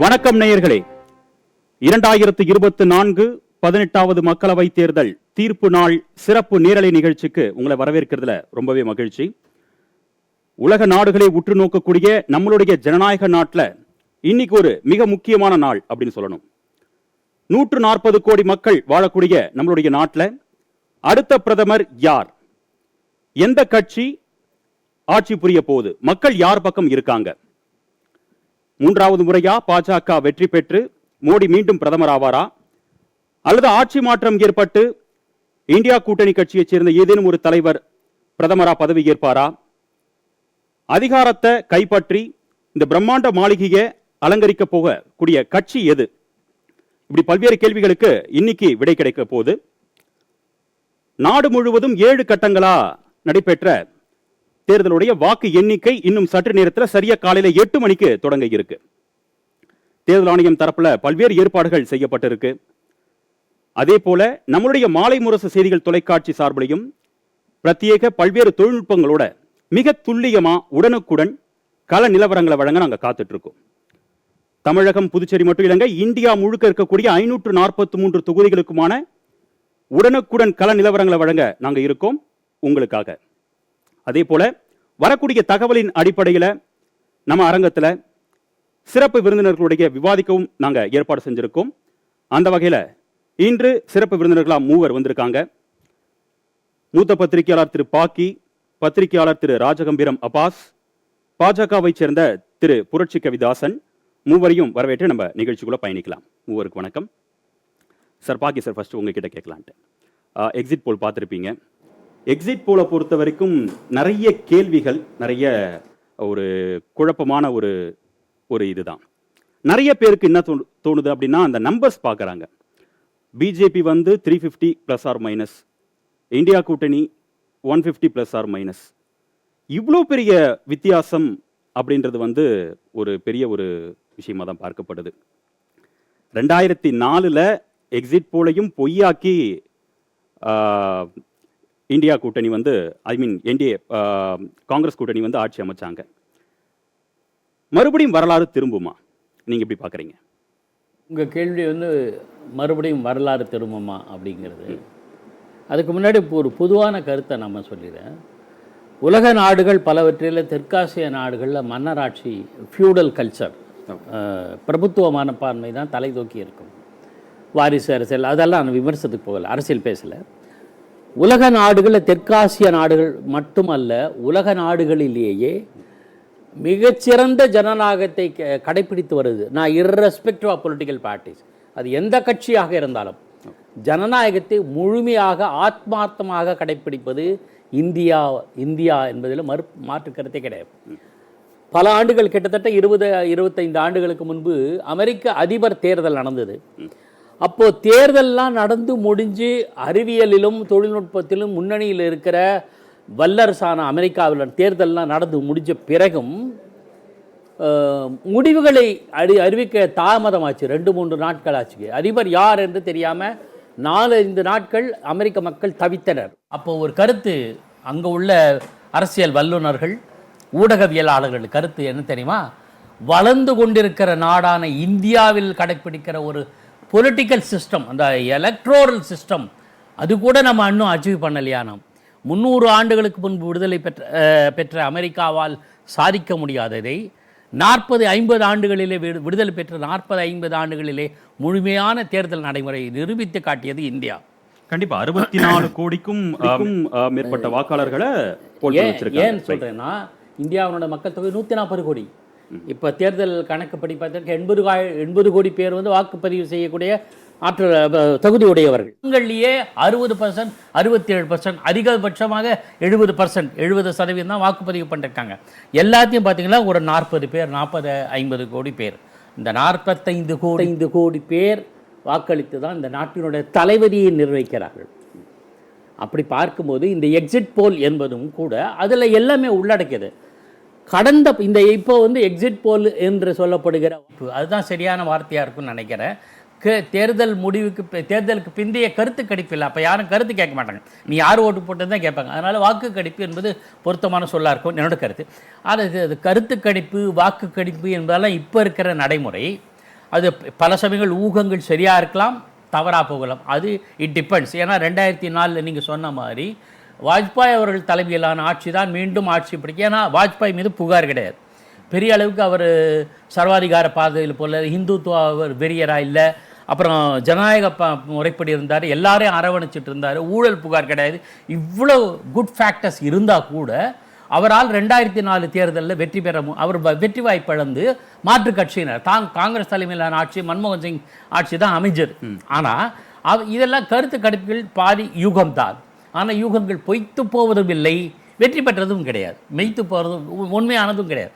வணக்கம் நேயர்களே. 2024 18வது மக்களவை தேர்தல் தீர்ப்பு நாள் சிறப்பு நேரலை நிகழ்ச்சிக்கு உங்களை வரவேற்கிறதுல ரொம்பவே மகிழ்ச்சி. உலக நாடுகளை உற்று நோக்கக்கூடிய நம்மளுடைய ஜனநாயக நாட்டில் இன்னைக்கு ஒரு மிக முக்கியமான நாள் அப்படின்னு சொல்லணும். 140 கோடி மக்கள் வாழக்கூடிய நம்மளுடைய நாட்டில் அடுத்த பிரதமர் யார், எந்த கட்சி ஆட்சி புரிய போகுது, மக்கள் யார் பக்கம் இருக்காங்க, மூன்றாவது முறையா பாஜக வெற்றி பெற்று மோடி மீண்டும் பிரதமர் ஆவாரா, அல்லது ஆட்சி மாற்றம் ஏற்பட்டு இந்தியா கூட்டணி கட்சியைச் சேர்ந்த ஏதேனும் ஒரு தலைவர் பிரதமரா பதவி ஏற்பாரா, அதிகாரத்தை கைப்பற்றி இந்த பிரம்மாண்ட மாளிகையை அலங்கரிக்க போகக்கூடிய கட்சி எது, இப்படி பல்வேறு கேள்விகளுக்கு இன்னைக்கு விடை கிடைக்க போகுது. நாடு முழுவதும் 7 கட்டங்களா நடைபெற்ற தேர்தலுடைய வாக்கு எண்ணிக்கை இன்னும் சற்று நேரத்தில் சரியா காலையில 8 மணிக்கு தொடங்க இருக்கு. தேர்தல் ஆணையம் தரப்புல பல்வேறு ஏற்பாடுகள் செய்யப்பட்டிருக்கு. அதே போல நம்மளுடைய மாலை முரசு செய்திகள் தொலைக்காட்சி சார்பிலையும் பிரத்யேக பல்வேறு தொழில்நுட்பங்களோட மிக துல்லியமா உடனுக்குடன் கள நிலவரங்களை வழங்க நாங்க காத்துட்டு இருக்கோம். தமிழகம், புதுச்சேரி மட்டும் இல்லைங்க, இந்தியா முழுக்க இருக்கக்கூடிய 543 தொகுதிகளுக்குமான உடனுக்குடன் கள நிலவரங்களை வழங்க நாங்க இருக்கோம் உங்களுக்காக. அதே போல வரக்கூடிய தகவலின் அடிப்படையில் நம்ம அரங்கத்தில் சிறப்பு விருந்தினர்களுடைய விவாதிக்கவும் நாங்க ஏற்பாடு செஞ்சிருக்கோம். அந்த வகையில் இன்று சிறப்பு விருந்தினர்களா 3 வந்திருக்காங்க. மூத்த பத்திரிகையாளர் திரு பாக்கி, பத்திரிகையாளர் திரு ராஜகம்பீரம் அப்பாஸ், பாஜகவை சேர்ந்த திரு புரட்சி கவிதாசன், 3வரையும் வரவேற்று நம்ம நிகழ்ச்சிக்குள்ள பயணிக்கலாம். 3வருக்கு வணக்கம். சார் பாக்கி சார், ஃபர்ஸ்ட் உங்ககிட்ட கேட்கலான்ட்டு. எக்ஸிட் போல் பார்த்துருப்பீங்க. எக்ஸிட் போலை பொறுத்த வரைக்கும் நிறைய கேள்விகள், நிறைய ஒரு குழப்பமான ஒரு இதுதான். நிறைய பேருக்கு என்ன தோணுது அப்படின்னா, அந்த நம்பர்ஸ் பார்க்குறாங்க. BJP 350 plus or minus, India கூட்டணி 150 ப்ளஸ் ஆர் மைனஸ். இவ்வளோ பெரிய வித்தியாசம் அப்படின்றது ஒரு பெரிய ஒரு விஷயமா தான் பார்க்கப்படுது. 2004 எக்ஸிட் போலையும் பொய்யாக்கி இந்தியா கூட்டணி என்டிஏ காங்கிரஸ் கூட்டணி ஆட்சி அமைச்சாங்க. மறுபடியும் வரலாறு திரும்புமா? நீங்க எப்படி பார்க்குறீங்க? உங்கள் கேள்வி மறுபடியும் வரலாறு திரும்புமா அப்படிங்கிறது. அதுக்கு முன்னாடி ஒரு பொதுவான கருத்தை நம்ம சொல்லிடுறேன். உலக நாடுகள் பலவற்றில் தெற்காசிய நாடுகளில் மன்னராட்சி, ஃபியூடல் கல்ச்சர், பிரபுத்துவ மனப்பான்மை தான் தலை தூக்கி இருக்கும். வாரிசு அரசியல் அதெல்லாம் நான் விமர்சனத்துக்கு போகலை, அரசியல் பேசலை. உலக நாடுகளில் தெற்காசிய நாடுகள் மட்டுமல்ல, உலக நாடுகளிலேயே மிகச்சிறந்த ஜனநாயகத்தை கடைபிடித்து வருது. நான் இர்ரெஸ்பெக்டிவ் ஆஃப் பொலிட்டிக்கல் பார்ட்டிஸ், அது எந்த கட்சியாக இருந்தாலும் ஜனநாயகத்தை முழுமையாக ஆத்மார்த்தமாக கடைபிடிப்பது இந்தியா என்பதில் மாற்று கருத்தே கிடையாது. பல ஆண்டுகள், கிட்டத்தட்ட 20-25 ஆண்டுகளுக்கு முன்பு அமெரிக்க அதிபர் தேர்தல் நடந்தது. அப்போது தேர்தல்லாம் நடந்து முடிஞ்சு அறிவியலிலும் தொழில்நுட்பத்திலும் முன்னணியில் இருக்கிற வல்லரசான அமெரிக்காவில் தேர்தல்லாம் நடந்து முடிஞ்ச பிறகும் முடிவுகளை அறிவிக்க தாமதமாச்சு. 2-3 நாட்கள் ஆச்சு. அதிபர் யார் என்று தெரியாமல் 4-5 நாட்கள் அமெரிக்க மக்கள் தவித்தனர். அப்போது ஒரு கருத்து, அங்கே உள்ள அரசியல் வல்லுநர்கள், ஊடகவியலாளர்கள் கருத்து என்ன தெரியுமா? வளர்ந்து கொண்டிருக்கிற நாடான இந்தியாவில் கடைப்பிடிக்கிற ஒரு பொலிட்டிக்கல் சிஸ்டம், அந்த எலக்ட்ரோரல் சிஸ்டம், அது கூட நம்ம இன்னும் அச்சீவ் பண்ணலையா? நாம் 300 ஆண்டுகளுக்கு முன்பு விடுதலை பெற்ற அமெரிக்காவால் சாதிக்க முடியாததை 40-50 ஆண்டுகளிலே விடுதலை பெற்ற 40-50 ஆண்டுகளிலே முழுமையான தேர்தல் நடைமுறை நிரூபித்து காட்டியது இந்தியா. கண்டிப்பா 64 கோடிக்கும் மேற்பட்ட வாக்காளர்களை ஏன் சொல்றேன்னா, இந்தியாவோட மக்கள் தொகை 140 கோடி. இப்போ தேர்தல் கணக்குப்படி பார்த்தா 80 கோடி பேர் வாக்குப்பதிவு செய்யக்கூடிய தகுதி உடையவர்கள். உங்களிலேயே 60%, 67%, அதிகபட்சமாக 70% தான் வாக்குப்பதிவு பண்ணிருக்காங்க. எல்லாத்தையும் பார்த்தீங்கன்னா ஒரு 40 பேர், 40-50 கோடி பேர். இந்த 45 கோடி பேர் வாக்களித்து தான் இந்த நாட்டினுடைய தலைவரியை நிர்வகிக்கிறார்கள். அப்படி பார்க்கும்போது இந்த எக்ஸிட் போல் என்பதும் கூட அதில் எல்லாமே உள்ளடக்கியது. கடந்த இப்போ எக்ஸிட் போல் என்று சொல்லப்படுகிற, அதுதான் சரியான வார்த்தையாக இருக்குன்னு நினைக்கிறேன். தேர்தலுக்கு பிந்தைய கருத்து கணிப்பு இல்லை. அப்போ யாரும் கருத்து கேட்க மாட்டாங்க, நீ யார் ஓட்டு போட்டு தான் கேட்பாங்க. அதனால் வாக்கு கணிப்பு என்பது பொருத்தமான சொல்லாக இருக்கும் என்னோட கருத்து. அது கருத்து கணிப்பு, வாக்கு கணிப்பு என்பதெல்லாம் இப்போ இருக்கிற நடைமுறை. அது பல சமயங்கள் ஊகங்கள் சரியாக இருக்கலாம், தவறாக போகலாம். அது இட் டிபெண்ட்ஸ். ஏன்னா 2004 நீங்கள் சொன்ன மாதிரி வாஜ்பாய் அவர்கள் தலைமையிலான ஆட்சி தான் மீண்டும் ஆட்சி பிடிக்கும். ஏன்னா வாஜ்பாய் மீது புகார் கிடையாது. பெரிய அளவுக்கு அவர் சர்வாதிகார பாதையில் போல இந்துத்துவ அவர் வெறியராக இல்லை. அப்புறம் ஜனநாயக முறைப்படி இருந்தார், எல்லாரையும் அரவணைச்சிட்டு இருந்தார், ஊழல் புகார் கிடையாது. இவ்வளோ குட் ஃபேக்டர்ஸ் இருந்தால் கூட அவரால் 2004 தேர்தலில் வெற்றி பெற அவர் வெற்றி வாய்ப்பிழந்து மாற்றுக் கட்சியினர் காங்கிரஸ் தலைமையிலான ஆட்சி, மன்மோகன் சிங் ஆட்சி தான் அமைச்சர். ஆனால் இதெல்லாம் கருத்து கணிப்புகள் பாதி யூகம்தான். ஆனால் யூகங்கள் பொய்த்து போவதும் இல்லை, வெற்றி பெற்றதும் கிடையாது, மெய்த்து போகிறதும் உண்மையானதும் கிடையாது.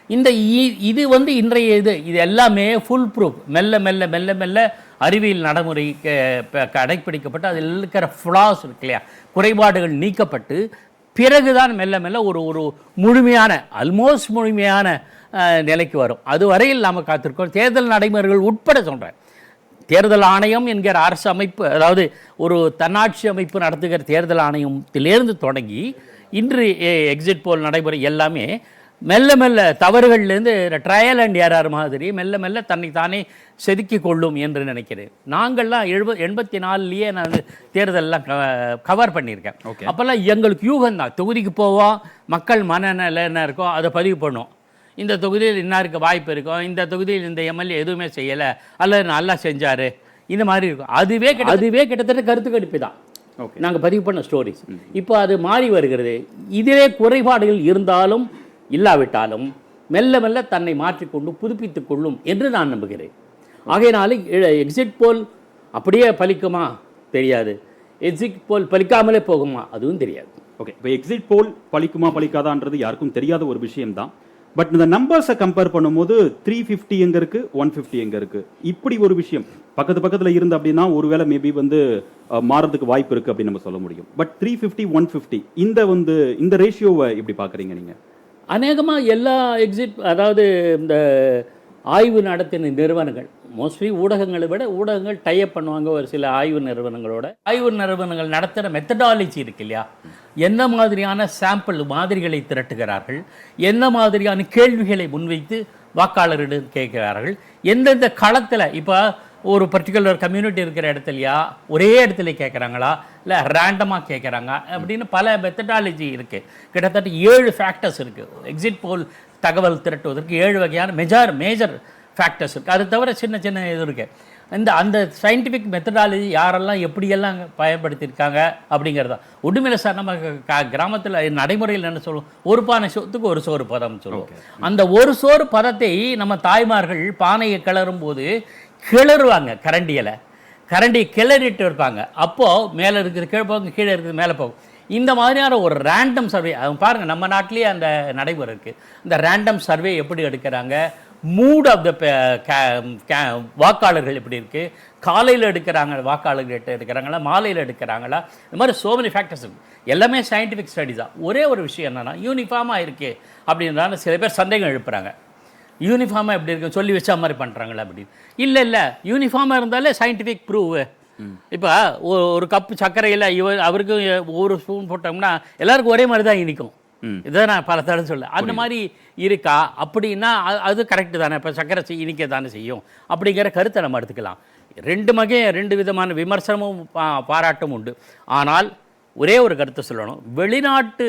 இது இன்றைய இது எல்லாமே ஃபுல் ப்ரூஃப். மெல்ல மெல்ல மெல்ல மெல்ல அறிவியல் நடைமுறை கடைப்பிடிக்கப்பட்டு அதில் இருக்கிற ஃப்ளாஸ் இருக்கு இல்லையா, குறைபாடுகள் நீக்கப்பட்டு பிறகுதான் மெல்ல மெல்ல ஒரு முழுமையான ஆல்மோஸ்ட் முழுமையான நிலைக்கு வரும். அதுவரையில் நாம் காத்திருக்கோம். தேர்தல் நடைமுறைகள் உட்பட சொல்கிறேன். தேர்தல் ஆணையம் என்கிற அரசு அமைப்பு, அதாவது ஒரு தன்னாட்சி அமைப்பு நடத்துகிற தேர்தல் ஆணையத்திலேருந்து தொடங்கி இன்று எக்ஸிட் போல் நடைமுறை எல்லாமே மெல்ல மெல்ல தவறுகள்லேருந்து ட்ரையல் அண்ட் எரர் மாதிரி மெல்ல மெல்ல தன்னை தானே செதுக்கி கொள்ளும் என்று நினைக்கிறேன். நாங்கள்லாம் 84லேயே நான் தேர்தலெலாம் கவர் பண்ணியிருக்கேன். அப்போல்லாம் எங்களுக்கு யூகம் தான். தொகுதிக்கு போவோம், மக்கள் மனநிலை என்ன இருக்கோ அதை பதிவு பண்ணுவோம். இந்த தொகுதியில் இன்னாருக்கு வாய்ப்பு இருக்கும், இந்த தொகுதியில் இந்த எம்எல்ஏ எதுவுமே செய்யலை அல்லது நல்லா செஞ்சார், இந்த மாதிரி இருக்கும். அதுவே கிட்டத்தட்ட கருத்து கணிப்பு தான் நாங்கள் பதிவு பண்ண ஸ்டோரிஸ். இப்போ அது மாறி வருகிறது. இதிலே குறைபாடுகள் இருந்தாலும் இல்லாவிட்டாலும் மெல்ல மெல்ல தன்னை மாற்றிக்கொண்டு புதுப்பித்துக் கொள்ளும் என்று நான் நம்புகிறேன். ஆகையினால எக்ஸிட் போல் அப்படியே பலிக்குமா தெரியாது, எக்ஸிட் போல் பலிக்காமலே போகுமா அதுவும் தெரியாது. ஓகே, இப்போ எக்ஸிட் போல் பலிக்குமா பலிக்காதான்றது யாருக்கும் தெரியாத ஒரு விஷயம்தான். பட் இந்த நம்பர்ஸை கம்பேர் பண்ணும்போது 350 எங்கே இருக்குது, 150 எங்கே இருக்குது, இப்படி ஒரு விஷயம் பக்கத்தில் இருந்து அப்படின்னா ஒருவேளை மேபி மாறதுக்கு வாய்ப்பு இருக்குது அப்படின்னு நம்ம சொல்ல முடியும். பட் 350 150 இந்த ரேஷியோவை எப்படி பார்க்குறீங்க நீங்கள்? அநேகமாக எல்லா அதாவது இந்த ஆய்வு நடத்தின நிறுவனங்கள் மோஸ்ட்லி ஊடகங்களை விட ஊடகங்கள் டைப் பண்ணுவாங்க ஒரு சில ஆய்வு நிறுவனங்கள் நடத்துகிற மெத்தடாலஜி இருக்கு இல்லையா, எந்த மாதிரியான சாம்பிள் மாதிரிகளை திரட்டுகிறார்கள், எந்த மாதிரியான கேள்விகளை முன்வைத்து வாக்காளரிடம் கேட்கிறார்கள், எந்தெந்த களத்தில் இப்போ ஒரு பர்டிகுலர் கம்யூனிட்டி இருக்கிற இடத்துலையா ஒரே இடத்துல கேட்குறாங்களா இல்லை ரேண்டமாக கேட்குறாங்க அப்படின்னு பல மெத்தடாலஜி இருக்குது. கிட்டத்தட்ட 7 ஃபேக்டர்ஸ் இருக்குது. எக்ஸிட் போல் தகவல் திரட்டுவதற்கு 7 வகையான மேஜர் ஃபேக்டர்ஸ் இருக்குது. அது தவிர சின்ன சின்ன இது இருக்குது. அந்த சயின்டிஃபிக் மெத்தடாலஜி யாரெல்லாம் எப்படியெல்லாம் பயன்படுத்தியிருக்காங்க அப்படிங்கிறதா. ஒன்றுமில்லை சார், நம்ம கிராமத்தில் நடைமுறையில் என்ன சொல்லுவோம், ஒரு பானை சோத்துக்கு ஒரு சோறு பதம் சொல்லுவோம். அந்த ஒரு சோறு பதத்தை நம்ம தாய்மார்கள் பானையை கிளறும் போது கிளறுவாங்க, கரண்டியை கிளறிட்டு இருப்பாங்க. அப்போது மேலே இருக்கிறது கீழே போகும், கீழே இருக்கிறது மேலே போகும். இந்த மாதிரியான ஒரு ரேண்டம் சர்வே அவங்க பாருங்கள், நம்ம நாட்டிலேயே அந்த நடைமுறை இருக்குது. இந்த ரேண்டம் சர்வே எப்படி எடுக்கிறாங்க, மூட் ஆஃப் த வாக்காளர்கள் எப்படி இருக்குது, காலையில் எடுக்கிறாங்க வாக்காளர்கள் எடுக்கிறாங்களா, மாலையில் எடுக்கிறாங்களா, இந்த மாதிரி சோ மெனி ஃபேக்டர்ஸ் இருக்குது. எல்லாமே சயின்டிஃபிக் ஸ்டடிஸ் தான். ஒரே ஒரு விஷயம் என்னென்னா யூனிஃபார்மாக இருக்குது அப்படின்றதால சில பேர் சந்தேகம் எழுப்புறாங்க. யூனிஃபார்மாக எப்படி இருக்கு சொல்லி வச்சா மாதிரி பண்ணுறாங்களா அப்படின்னு. இல்லை யூனிஃபார்மாக இருந்தாலே சயின்டிஃபிக் ப்ரூவ். இப்போ ஒரு கப்பு சர்க்கரையில் அவருக்கு ஒரு ஸ்பூன் போட்டோம்னா எல்லாருக்கும் ஒரே மாதிரி தான் இனிக்கும். இதை நான் பல தடவை சொல்ல. அந்த மாதிரி இருக்கா அப்படின்னா அது கரெக்டு தானே. இப்போ சர்க்கரை இனிக்க தானே செய்யும் அப்படிங்கிற கருத்தை நம்ம எடுத்துக்கலாம். ரெண்டு விதமான விமர்சனமும் பாராட்டும் உண்டு. ஆனால் ஒரே ஒரு கருத்தை சொல்லணும், வெளிநாட்டு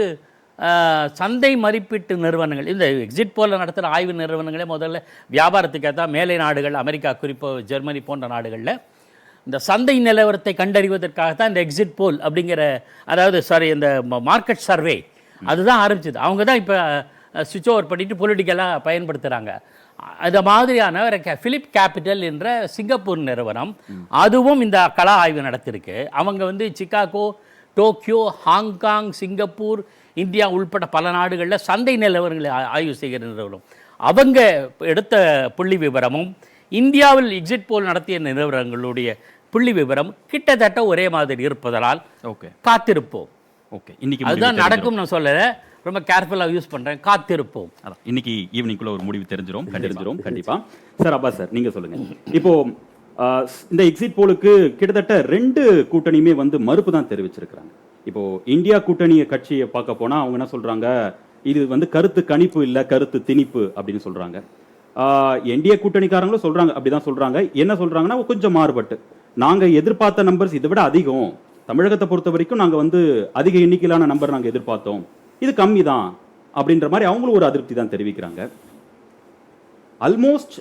சந்தை மதிப்பீட்டு நிறுவனங்கள், இந்த எக்ஸிட் போல நடத்துகிற ஆய்வு நிறுவனங்களே முதல்ல வியாபாரத்துக்காக தான் மேலை நாடுகள், அமெரிக்கா, குறிப்பாக ஜெர்மனி போன்ற நாடுகளில் இந்த சந்தை நிலவரத்தை கண்டறிவதற்காகத்தான் இந்த எக்ஸிட் போல் அப்படிங்கிற இந்த மார்க்கெட் சர்வே அதுதான் ஆரம்பிச்சது. அவங்க தான் இப்போ சுவிட்ச் ஓவர் பண்ணிட்டு பொலிட்டிக்கலாக பயன்படுத்துகிறாங்க. அது மாதிரியான பிலிப் கேபிட்டல் என்ற சிங்கப்பூர் நிறுவனம் அதுவும் இந்த கள ஆய்வு நடத்திருக்கு. அவங்க Chicago, Tokyo, Hong Kong, Singapore, India உள்பட பல நாடுகளில் சந்தை நிலவரங்களை ஆய்வு செய்கிற நிறுவனம். அவங்க எடுத்த புள்ளி விவரமும் இந்தியாவில் எக்ஸிட் போல் நடத்திய நிறுவனங்களுடைய புள்ளி விவரம் கிட்டத்தட்ட ஒரே மாதிரி இருப்பதனால் காத்திருப்போம். இன்னைக்கு அதுதான் நடக்கும் நான் சொல்லலை, ரொம்ப கேர்ஃபுல்லாக யூஸ் பண்ணுறேன். காத்திருப்போம். அதான் இன்னைக்கு ஈவினிங்குள்ள ஒரு முடிவு தெரிஞ்சிடும் கண்டிப்பாக. சார் அப்பாஸ் சார் நீங்கள் சொல்லுங்கள். இப்போ இந்த எக்ஸிட் போலுக்கு கிட்டத்தட்ட 2 கூட்டணியுமே மறுப்பு தான் தெரிவிச்சிருக்கிறாங்க. இப்போ இந்தியா கூட்டணிய கட்சியை பார்க்க போனால் அவங்க என்ன சொல்கிறாங்க, இது கருத்து கணிப்பு இல்லை, கருத்து திணிப்பு அப்படின்னு சொல்கிறாங்க. என்டிஏ கூட்டணிக்காரங்களும் சொல்றாங்க, அப்படிதான் சொல்றாங்க. என்ன சொல்றாங்கன்னா கொஞ்சம் மாறுபட்டு, நாங்க எதிர்பார்த்த நம்பர்ஸ் இதை விட அதிகம், தமிழகத்தை பொறுத்த வரைக்கும் நாங்க வந்து அதிக எண்ணிக்கையிலான நம்பர் நாங்க எதிர்பார்த்தோம், இது கம்மி தான் அப்படின்ற மாதிரி அவங்களும் ஒரு அதிருப்தி தான் தெரிவிக்கிறாங்க. ஆல்மோஸ்ட்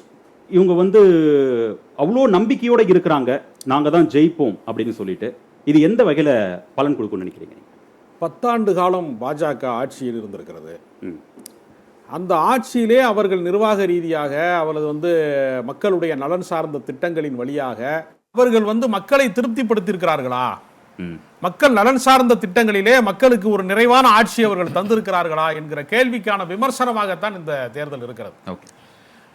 இவங்க வந்து அவ்வளோ நம்பிக்கையோட இருக்கிறாங்க, நாங்க தான் ஜெயிப்போம் அப்படின்னு சொல்லிட்டு. இது எந்த வகையில பலன் கொடுக்கும்னு நினைக்கிறீங்க? 10 ஆண்டு காலம் பாஜக ஆட்சியில் இருந்திருக்கிறது. அந்த ஆட்சியிலே அவர்கள் நிர்வாக ரீதியாக அவரது வந்து மக்களுடைய நலன் சார்ந்த திட்டங்களின் வழியாக அவர்கள் வந்து மக்களை திருப்திப்படுத்தியிருக்கிறார்களா? மக்கள் நலன் சார்ந்த திட்டங்களிலே மக்களுக்கு ஒரு நிறைவான ஆட்சி அவர்கள் தந்திருக்கிறார்களா என்கிற கேள்விக்கான விமர்சனமாகத்தான் இந்த தேர்தல் இருக்கிறது.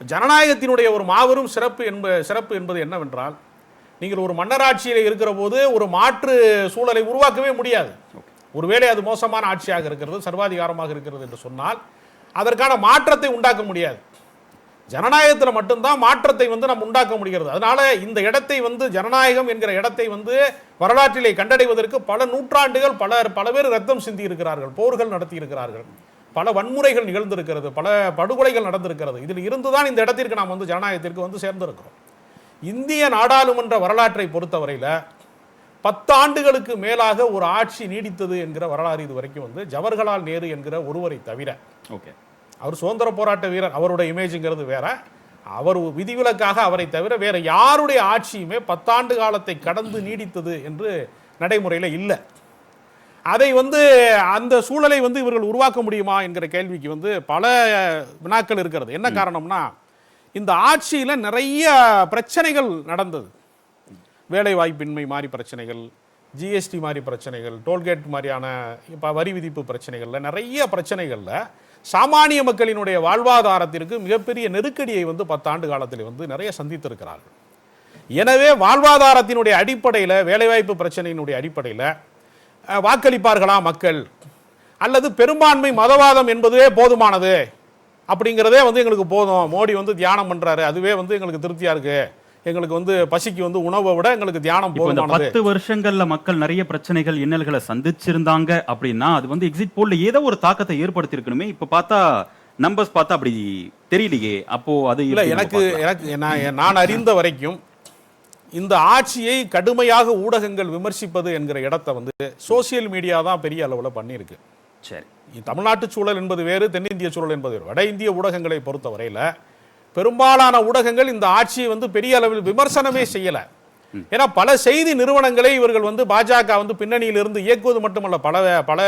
ஜனநாயகத்தினுடைய ஒரு மாபெரும் சிறப்பு என்பது என்னவென்றால், நீங்கள் ஒரு மன்னராட்சியில் இருக்கிற போது ஒரு மாற்று சூழலை உருவாக்கவே முடியாது. ஒருவேளை அது மோசமான ஆட்சியாக இருக்கிறது, சர்வாதிகாரமாக இருக்கிறது என்று சொன்னால் அதற்கான மாற்றத்தை உண்டாக்க முடியாது. ஜனநாயகத்தில் மட்டும்தான் மாற்றத்தை வந்து நம்ம உண்டாக்க முடிகிறது. அதனால இந்த இடத்தை வந்து ஜனநாயகம் என்கிற இடத்தை வந்து வரலாற்றிலே கண்டடைவதற்கு பல நூற்றாண்டுகள் பல பேர் ரத்தம் சிந்தி இருக்கிறார்கள், போர்கள் நடத்தி இருக்கிறார்கள், பல வன்முறைகள் நிகழ்ந்திருக்கிறது, பல படுகொலைகள் நடந்திருக்கிறது. இதில் இருந்துதான் இந்த இடத்திற்கு நாம் வந்து ஜனநாயகத்திற்கு வந்து சேர்ந்திருக்கிறோம். இந்திய நாடாளுமன்ற வரலாற்றை பொறுத்தவரையில் 10 ஆண்டுகளுக்கு மேலாக ஒரு ஆட்சி நீடித்தது என்கிற வரலாறு இது வரைக்கும் வந்து ஜவஹர்லால் நேரு என்கிற ஒருவரை தவிர, அவர் சுதந்திர போராட்ட வீரர், அவருடைய இமேஜுங்கிறது வேற, அவர் விதிவிலக்காக அவரை தவிர வேற யாருடைய ஆட்சியுமே 10 ஆண்டு காலத்தை கடந்து நீடித்தது என்று நடைமுறையில் இல்லை. அதை வந்து அந்த சூழலை வந்து இவர்கள் உருவாக்க முடியுமா என்கிற கேள்விக்கு வந்து பல வினாக்கள் இருக்கிறது. என்ன காரணம்னா, இந்த ஆட்சியில் நிறைய பிரச்சனைகள் நடந்தது. வேலை வாய்ப்பின்மை மாதிரி பிரச்சனைகள், ஜிஎஸ்டி மாதிரி பிரச்சனைகள், டோல்கேட் மாதிரியான இப்போ வரி விதிப்பு பிரச்சனைகளில் நிறைய பிரச்சனைகளில் சாமானிய மக்களினுடைய வாழ்வாதாரத்திற்கு மிகப்பெரிய நெருக்கடியை வந்து 10 ஆண்டு காலத்தில் வந்து நிறைய சந்தித்திருக்கிறார்கள். எனவே வாழ்வாதாரத்தினுடைய அடிப்படையில், வேலைவாய்ப்பு பிரச்சனையினுடைய அடிப்படையில் வாக்களிப்பார்களா மக்கள், அல்லது பெரும்பான்மை மதவாதம் என்பதே போதுமானது அப்படிங்கிறதே வந்து எங்களுக்கு போதும், மோடி வந்து தியானம் பண்ணுறாரு அதுவே வந்து எங்களுக்கு திருப்தியாக இருக்கு, எங்களுக்கு வந்து பசிக்கு வந்து உணவை விட எங்களுக்கு தியானம் போதுமானது. 10 வருஷங்கள்ல மக்கள் நிறைய பிரச்சனைகள் இன்னல்களை சந்திச்சிருந்தாங்க அப்படின்னா அது வந்து எக்ஸிட் போல்ல ஏதோ ஒரு தாக்கத்தை ஏற்படுத்தி இருக்கணுமே. இப்ப பார்த்தா நம்பர்ஸ் பார்த்தா அப்படி தெரியலையே. அப்போ அது இல்ல, எனக்கு நான் அறிந்த வரைக்கும் இந்த ஆட்சியை கடுமையாக ஊடகங்கள் விமர்சிப்பது என்கிற இடத்தை வந்து சோசியல் மீடியா தான் பெரிய அளவில் பண்ணியிருக்கு. சரி, தமிழ்நாட்டு சூழல் என்பது வேறு, தென்னிந்திய சூழல் என்பது வேறு. வட இந்திய ஊடகங்களை பொறுத்தவரையில் பெரும்பாலான ஊடகங்கள் இந்த ஆட்சியை வந்து பெரிய அளவில் விமர்சனமே செய்யல. ஏன்னா பல செய்தி நிறுவனங்களை இவர்கள் வந்து பாஜக வந்து பின்னணியில் இருந்து இயக்குவது மட்டுமல்ல, பல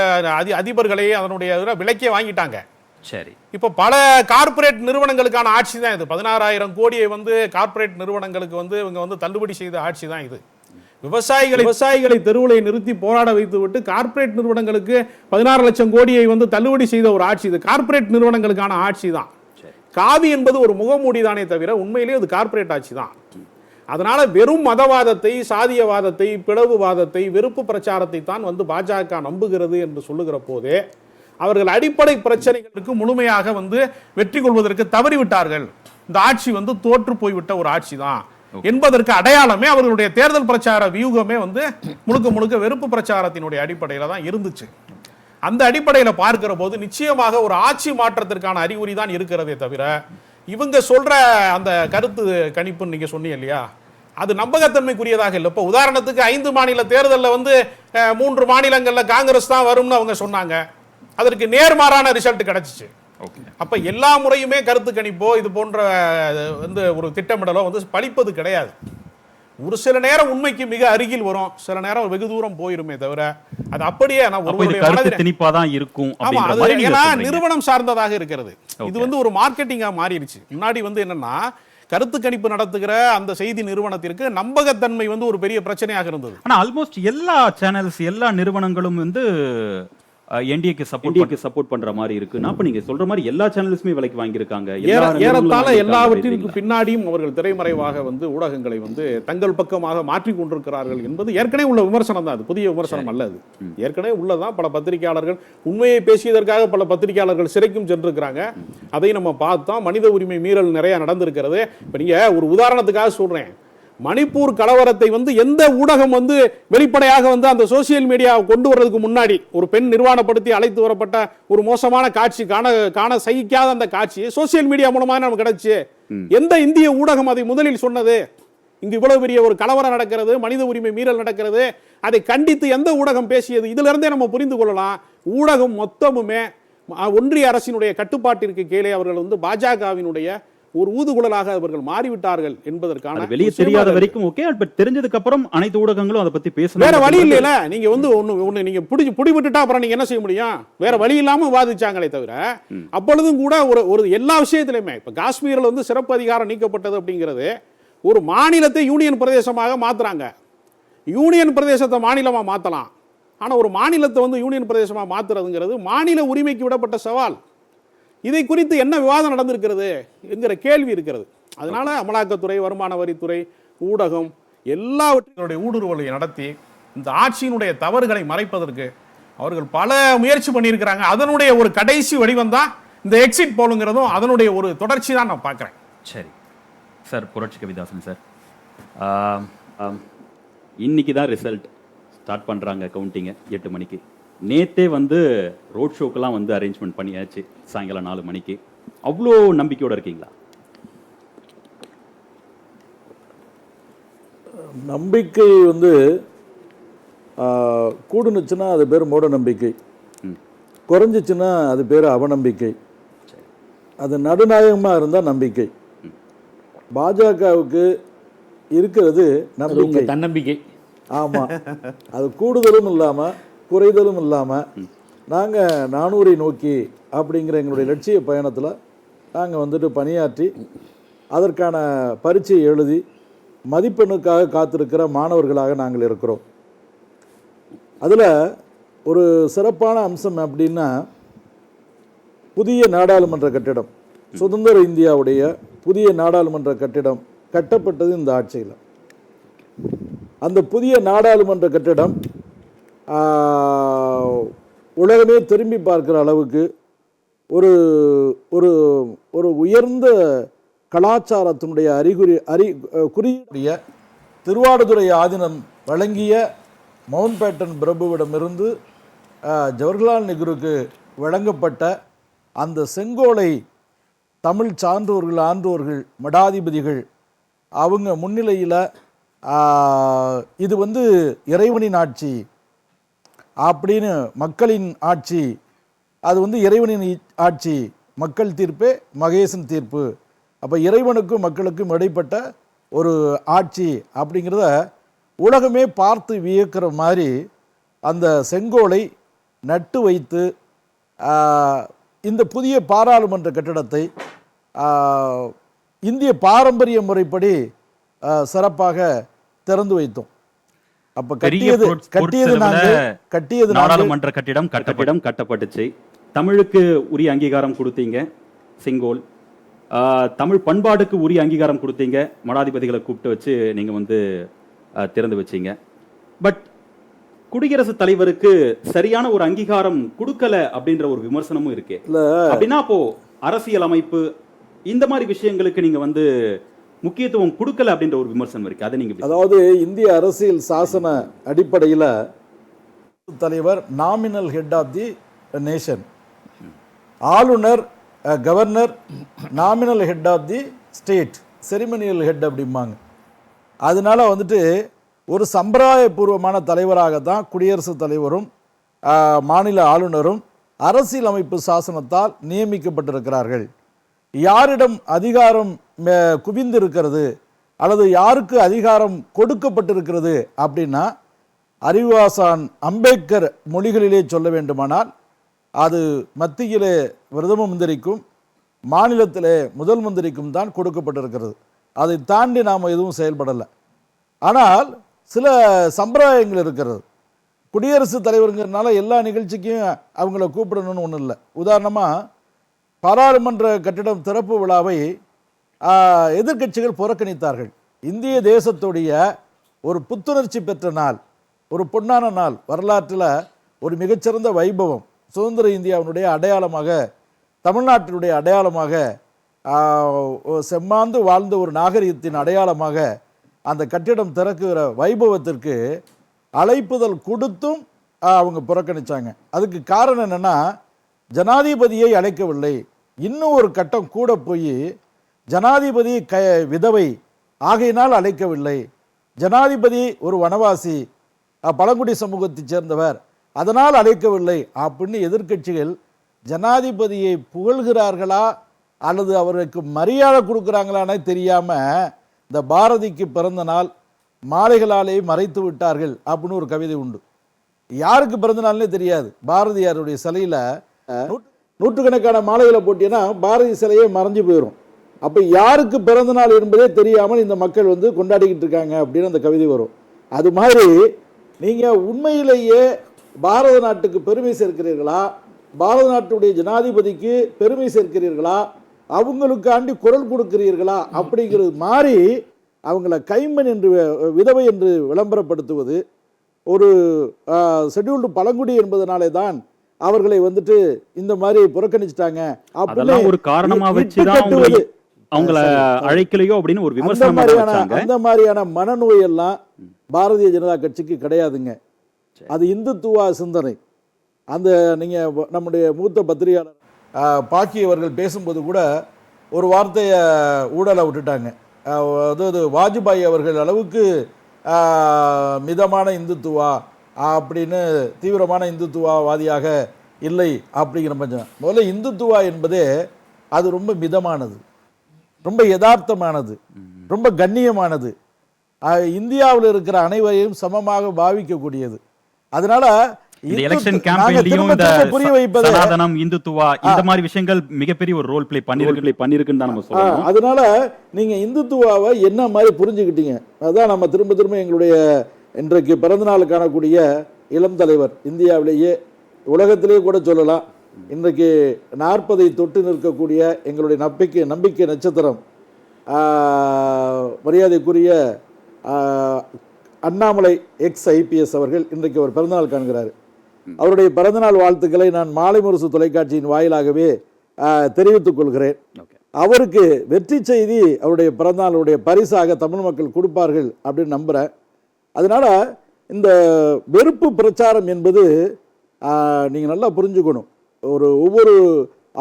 அதிபர்களை அதனுடைய விலைக்கே வாங்கிட்டாங்க. சரி, இப்போ பல கார்ப்பரேட் நிறுவனங்களுக்கான ஆட்சி தான் இது. 16,000 கோடியை வந்து கார்ப்பரேட் நிறுவனங்களுக்கு வந்து இவங்க வந்து தள்ளுபடி செய்த ஆட்சி தான் இது. விவசாயிகளை தெருவில் நிறுத்தி போராட வைத்து விட்டு கார்ப்பரேட் நிறுவனங்களுக்கு 16 லட்சம் கோடியை வந்து தள்ளுபடி செய்த ஒரு ஆட்சி இது. கார்ப்பரேட் நிறுவனங்களுக்கான ஆட்சி தான். காவி என்பது ஒரு முகமூடி தானே தவிர உண்மையிலேயே அது கார்ப்பரேட் ஆட்சி தான். அதனால வெறும் மதவாதத்தை, சாதியவாதத்தை, பிளவுவாதத்தை, வெறுப்பு பிரச்சாரத்தை தான் வந்து பாஜக நம்புகிறது என்று சொல்லுகிற போதே அவர்கள் அடிப்படை பிரச்சனைகளுக்கு முழுமையாக வந்து வெற்றி கொள்வதற்கு தவறிவிட்டார்கள். இந்த ஆட்சி வந்து தோற்று போய்விட்ட ஒரு ஆட்சி தான் என்பதற்கு அடையாளமே அவர்களுடைய தேர்தல் பிரச்சார வியூகமே வந்து முழுக்க வெறுப்பு பிரச்சாரத்தினுடைய அடிப்படையில் தான் இருந்துச்சு. அந்த அடிப்படையில் பார்க்கிற போது நிச்சயமாக ஒரு ஆட்சி மாற்றத்திற்கான அறிகுறி தான் இருக்கிறதே தவிர, இவங்க சொல்ற அந்த கருத்து கணிப்பு நீங்க சொன்னீங்க இல்லையா, அது நம்பகத்தன்மைக்குரியதாக இல்லை. இப்போ உதாரணத்துக்கு 5 மாநில தேர்தலில் வந்து 3 மாநிலங்களில் காங்கிரஸ் தான் வரும்னு அவங்க சொன்னாங்க, அதற்கு நேர்மாறான ரிசல்ட் கிடைச்சிச்சு. அப்ப எல்லா முறையுமே கருத்து கணிப்போ இது போன்ற வந்து ஒரு திட்டமிடலோ வந்து பழிப்பது கிடையாது. ஒரு சில நேரம் உண்மைக்கு மிக அருகில் வரும், சில நேரம் வெகு தூரம் போயிருமே தவிர அது அப்படியே இருக்கும். நிறுவனம் சார்ந்ததாக இருக்கிறது. இது வந்து ஒரு மார்க்கெட்டிங்கா மாறிடுச்சு. முன்னாடி வந்து என்னன்னா, கருத்து கணிப்பு நடத்துகிற அந்த செய்தி நிறுவனத்திற்கு நம்பகத்தன்மை வந்து ஒரு பெரிய பிரச்சனையாக இருந்தது. ஆனா ஆல்மோஸ்ட் எல்லா சேனல்ஸ், எல்லா நிறுவனங்களும் வந்து என்டிஏக்கு சப்போர்ட் பண்ற மாதிரி இருக்கு. அப்ப நீங்க சொல்ற மாதிரி எல்லா சேனல்ஸுமே விலைக்கு வாங்கியிருக்காங்க. ஏறத்தாழ எல்லாவற்றிற்கு பின்னாடியும் அவர்கள் திரைமறைவாக வந்து ஊடகங்களை வந்து தங்கள் பக்கமாக மாற்றிக் கொண்டிருக்கிறார்கள் என்பது ஏற்கனவே உள்ள விமர்சனம் தான். அது புதிய விமர்சனம் அல்ல, அது ஏற்கனவே உள்ளதான். பல பத்திரிகையாளர்கள் உண்மையை பேசியதற்காக பல பத்திரிகையாளர்கள் சிறைக்கும் சென்றிருக்கிறாங்க. அதை நம்ம பார்த்தோம். மனித உரிமை மீறல் நிறைய நடந்திருக்கிறது. இப்ப நீங்க ஒரு உதாரணத்துக்காக சொல்றேன், மணிப்பூர் கலவரத்தை வந்து எந்த ஊடகம் வந்து வெளிப்படையாக வந்து அந்த சோசியல் மீடியாவை கொண்டு வர்றதுக்கு முன்னாடி ஒரு பெண் நிர்வாணப்படுத்தி அழைத்து வரப்பட்ட ஒரு மோசமான காட்சி, காண சகிக்காத அந்த காட்சி சோசியல் மீடியா மூலமாக நமக்கு கிடைச்சு. எந்த இந்திய ஊடகம் அதை முதலில் சொன்னது? இங்கு இவ்வளவு பெரிய ஒரு கலவரம் நடக்கிறது, மனித உரிமை மீறல் நடக்கிறது, அதை கண்டித்து எந்த ஊடகம் பேசியது? இதுல இருந்தே நம்ம புரிந்து கொள்ளலாம். ஊடகம் மொத்தமுமே ஒன்றிய அரசினுடைய கட்டுப்பாட்டிற்கு கீழே அவர்கள் வந்து பாஜகவினுடைய ஒரு ஊதுகுழலாக அவர்கள் மாறிவிட்டார்கள் என்பதற்கான வெளியே தெரியாத வரைக்கும் ஓகே, பட் தெரிஞ்சதுக்கு அப்புறம் அனைத்து ஊடகங்களும் அதை பத்தி பேசணும். வேற வழி இல்லையில. நீங்க வந்து ஒண்ணு நீங்க புடி விட்டுட்டா அப்புறம் நீங்க என்ன செய்ய முடியும்? வேற வழி இல்லாம வாதிச்சாங்களே தவிர, அப்பொழுதும் கூட ஒரு எல்லா விஷயத்திலுமே இப்ப காஷ்மீர்ல வந்து சிறப்பு அதிகாரம் நீக்கப்பட்டது அப்படிங்கிறது ஒரு மாநிலத்தை யூனியன் பிரதேசமாக மாத்துறாங்க. யூனியன் பிரதேசத்தை மாநிலமா மாத்தலாம், ஆனா ஒரு மாநிலத்தை வந்து யூனியன் பிரதேசமா மாத்துறதுங்கிறது மாநில உரிமைக்கு விடப்பட்ட சவால். இதை குறித்து என்ன விவாதம் நடந்திருக்கிறது என்கிற கேள்வி இருக்கிறது. அதனால அமலாக்கத்துறை, வருமான வரித்துறை, ஊடகம் எல்லாவற்றினுடைய ஊடுருவலை நடத்தி இந்த ஆட்சியினுடைய தவறுகளை மறைப்பதற்கு அவர்கள் பல முயற்சி பண்ணியிருக்கிறாங்க. அதனுடைய ஒரு கடைசி வடிவம் தான் இந்த எக்ஸிட் போலுங்கிறதும் அதனுடைய ஒரு தொடர்ச்சி தான் நான் பார்க்குறேன். சரி சார், புரட்சி கவிதாசன் சார், இன்னைக்கு தான் ரிசல்ட் ஸ்டார்ட் பண்ணுறாங்க கவுண்டிங்கை 8 மணிக்கு. நேற்றே வந்து ரோட் ஷோக்கெல்லாம் வந்து அரேஞ்ச்மெண்ட் பண்ணியாச்சு சாயங்காலம் 4 மணிக்கு. அவ்வளோ நம்பிக்கையோடு இருக்கீங்களா? நம்பிக்கை வந்து கூடுனுச்சுன்னா அது பேர் மூட நம்பிக்கை, குறைஞ்சிச்சுன்னா அது பேர் அவநம்பிக்கை, அது நடுநாயகமாக இருந்தால் நம்பிக்கை. பாஜகவுக்கு இருக்கிறது நம்பிக்கை, தன்னம்பிக்கை. ஆமாம், அது கூடுதலும் இல்லாமல் குறைதலும் இல்லாமல் நாங்கள் 400 நோக்கி அப்படிங்கிற எங்களுடைய லட்சிய பயணத்தில் நாங்கள் வந்துட்டு பணியாற்றி அதற்கான பரீட்சை எழுதி மதிப்பெண்ணுக்காக காத்திருக்கிற மாணவர்களாக நாங்கள் இருக்கிறோம். அதில் ஒரு சிறப்பான அம்சம் அப்படின்னா, புதிய நாடாளுமன்ற கட்டிடம், சுதந்திர இந்தியாவுடைய புதிய நாடாளுமன்ற கட்டிடம் கட்டப்பட்டது இந்த ஆட்சியில். அந்த புதிய நாடாளுமன்ற கட்டிடம் உலகமே திரும்பி பார்க்கிற அளவுக்கு ஒரு ஒரு ஒரு உயர்ந்த கலாச்சாரத்தினுடைய குறியுடைய திருவாடுதுறை ஆதீனம் வழங்கிய மவுண்ட் பேட்டன் பிரபுவிடமிருந்து ஜவஹர்லால் நேருவுக்கு வழங்கப்பட்ட அந்த செங்கோலை தமிழ் சான்றோர்கள், ஆன்றோர்கள், மடாதிபதிகள் அவங்க முன்னிலையில் இது வந்து இறைவனின் ஆட்சி அப்படின்னு, மக்களின் ஆட்சி, அது வந்து இறைவனின் ஆட்சி, மக்கள் தீர்ப்பே மகேசன் தீர்ப்பு, அப்போ இறைவனுக்கும் மக்களுக்கும் இடைப்பட்ட ஒரு ஆட்சி அப்படிங்கிறத உலகமே பார்த்து வியக்கிற மாதிரி அந்த செங்கோலை நட்டு வைத்து இந்த புதிய பாராளுமன்ற கட்டிடத்தை இந்திய பாரம்பரிய முறைப்படி சிறப்பாக திறந்து வைத்தோம். அப்ப கட்டியது நாடாளுமன்ற கட்டிடம் கட்டப்பட்டுச்சு. தமிழுக்கு உரிய அங்கீகாரம் கொடுத்தீங்க, செங்கோல். தமிழ் பண்பாடுக்கு உரிய அங்கீகாரம் கொடுத்தீங்க, மடாதிபதிகளை கூப்பிட்டு வச்சு நீங்க வந்து திறந்து வச்சீங்க. பட் குடியரசுத் தலைவருக்கு சரியான ஒரு அங்கீகாரம் கொடுக்கல அப்படின்ற ஒரு விமர்சனமும் இருக்கு. அப்படின்னா அப்போ அரசியல் அமைப்பு இந்த மாதிரி விஷயங்களுக்கு நீங்க வந்து முக்கியத்துவம் கொடுக்கல அப்படின்ற ஒரு விமர்சனம் இருக்கு. அதை நீங்க, அதாவது இந்திய அரசியல் சாசன அடிப்படையில் தலைவர் nominal head of the nation, ஆளுநர் governor nominal head of the state, ceremonial head அப்படிம்பாங்க. அதனால வந்துட்டு ஒரு சம்பிரதாயபூர்வமான தலைவராக தான் குடியரசுத் தலைவரும் மாநில ஆளுநரும் அரசியல் அமைப்பு சாசனத்தால் நியமிக்கப்பட்டிருக்கிறார்கள். யாரிடம் அதிகாரம் குவிந்திருக்கிறது அல்லது யாருக்கு அதிகாரம் கொடுக்கப்பட்டிருக்கிறது அப்படின்னா, அறிவாசான் அம்பேத்கர் மொழிகளிலே சொல்ல வேண்டுமானால் அது மத்தியிலே பிரதம மந்திரிக்கும் மாநிலத்திலே முதல் மந்திரிக்கும் தான் கொடுக்கப்பட்டிருக்கிறது. அதை தாண்டி நாம் எதுவும் செயல்படலை. ஆனால் சில சம்பிரதாயங்கள் இருக்கிறது. குடியரசுத் தலைவருங்கிறதுனால எல்லா நிகழ்ச்சிக்கும் அவங்கள கூப்பிடணும்னு ஒன்றும் இல்லை. உதாரணமாக பாராளுமன்ற கட்டிடம் திறப்பு விழாவை எதிர்க்கட்சிகள் புறக்கணித்தார்கள். இந்திய தேசத்துடைய ஒரு புத்துணர்ச்சி பெற்ற நாள், ஒரு பொன்னான நாள், வரலாற்றில் ஒரு மிகச்சிறந்த வைபவம், சுதந்திர இந்தியாவினுடைய அடையாளமாக, தமிழ்நாட்டினுடைய அடையாளமாக, செம்மாந்து வாழ்ந்த ஒரு நாகரிகத்தின் அடையாளமாக அந்த கட்டிடம் திறக்குகிற வைபவத்திற்கு அழைப்புதல் கொடுத்தும் அவங்க புறக்கணித்தாங்க. அதுக்கு காரணம் என்னென்னா, ஜனாதிபதியை அழைக்கவில்லை. இன்னும் ஒரு கட்டம் கூட போய் ஜனாதிபதி விதவை ஆகையினால் அழைக்கவில்லை, ஜனாதிபதி ஒரு வனவாசி, பழங்குடி சமூகத்தைச் சேர்ந்தவர், அதனால் அழைக்கவில்லை அப்படின்னு எதிர்க்கட்சிகள் ஜனாதிபதியை புகழ்கிறார்களா அல்லது அவருக்கு மரியாதை கொடுக்குறாங்களானே தெரியாம இந்த பாரதிக்கு பிறந்த நாள் மாலைகளாலே மறைத்து விட்டார்கள் அப்படின்னு ஒரு கவிதை உண்டு. யாருக்கு பிறந்த நாள்னே தெரியாது. பாரதியாருடைய சிலையில நூற்றுக்கணக்கான மாலைகளை போட்டீங்கன்னா பாரதி சிலையே மறைஞ்சு போயிடும். அப்ப யாருக்கு பிறந்த நாள் என்பதே தெரியாமல் இந்த மக்கள் வந்து கொண்டாடிக்கிட்டு இருக்காங்க அப்படின்னு அந்த கவிதை வரும். அது மாதிரி நீங்க உண்மையிலேயே பாரத நாட்டுக்கு பெருமை சேர்க்கிறீர்களா, பாரத நாட்டுடைய ஜனாதிபதிக்கு பெருமை சேர்க்கிறீர்களா, அவங்களுக்காண்டி குரல் கொடுக்கிறீர்களா அப்படிங்கிறது மாதிரி அவங்கள கைம்பெண் என்று விதவை என்று விளம்பரப்படுத்துவது, ஒரு ஷெட்யூல்டு பழங்குடி என்பதனாலே தான் அவர்களை வந்துட்டு இந்த மாதிரி புறக்கணிச்சிட்டாங்க அதெல்லாம் ஒரு காரணமா வச்சுதான் அவங்கள அழைக்கலையோ அப்படின்னு ஒரு விமர்சனம் வச்சாங்க. அந்த மாதிரியான மனநோய் எல்லாம் பாரதிய ஜனதா கட்சிக்கு கிடையாதுங்க. அது இந்துத்துவ சிந்தனை. அந்த நீங்க நம்முடைய மூத்த பத்திரிகையாளர் பாக்கி அவர்கள் பேசும்போது கூட ஒரு வார்த்தையை ஊடலை விட்டுட்டாங்க. அதாவது வாஜ்பாய் அவர்கள் அளவுக்கு மிதமான இந்துத்துவா அப்படின்னு தீவிரமான இந்துத்துவவாதியாக இல்லை அப்படிங்கிற பட்சம். முதல்ல இந்துத்துவா என்பதே அது ரொம்ப மிதமானது, ரொம்ப யதார்த்தமானது, ரொம்ப கண்ணியமானது, இந்தியாவில் இருக்கிற அனைவரையும் சமமாக பாவிக்கக்கூடியது. அதனால புரிய வைப்பது இந்துத்துவா இந்த மாதிரி விஷயங்கள் மிகப்பெரிய ஒரு ரோல் பிளே பண்ணிருக்குன்னு தான் நம்ம சொல்றோம். அதனால நீங்க இந்துத்துவாவை என்ன மாதிரி புரிஞ்சுக்கிட்டீங்க, அதான் நம்ம திரும்ப திரும்ப எங்களுடைய இன்றைக்கு பிறந்த நாள் காணக்கூடிய இளம் தலைவர், இந்தியாவிலேயே உலகத்திலேயே கூட சொல்லலாம், இன்றைக்கு 40 தொட்டு நிற்கக்கூடிய எங்களுடைய நம்பிக்கை நட்சத்திரம் மரியாதைக்குரிய அண்ணாமலை XIPS அவர்கள் இன்றைக்கு ஒரு பிறந்தநாள் காண்கிறார். அவருடைய பிறந்தநாள் வாழ்த்துக்களை நான் மாலை முரசு தொலைக்காட்சியின் வாயிலாகவே தெரிவித்துக் கொள்கிறேன். அவருக்கு வெற்றி செய்தி அவருடைய பிறந்தநாளுடைய பரிசாக தமிழ் மக்கள் கொடுப்பார்கள் அப்படின்னு நம்புகிறேன். அதனால இந்த வெறுப்பு பிரச்சாரம் என்பது நீங்கள் நல்லா புரிஞ்சுக்கணும். ஒவ்வொரு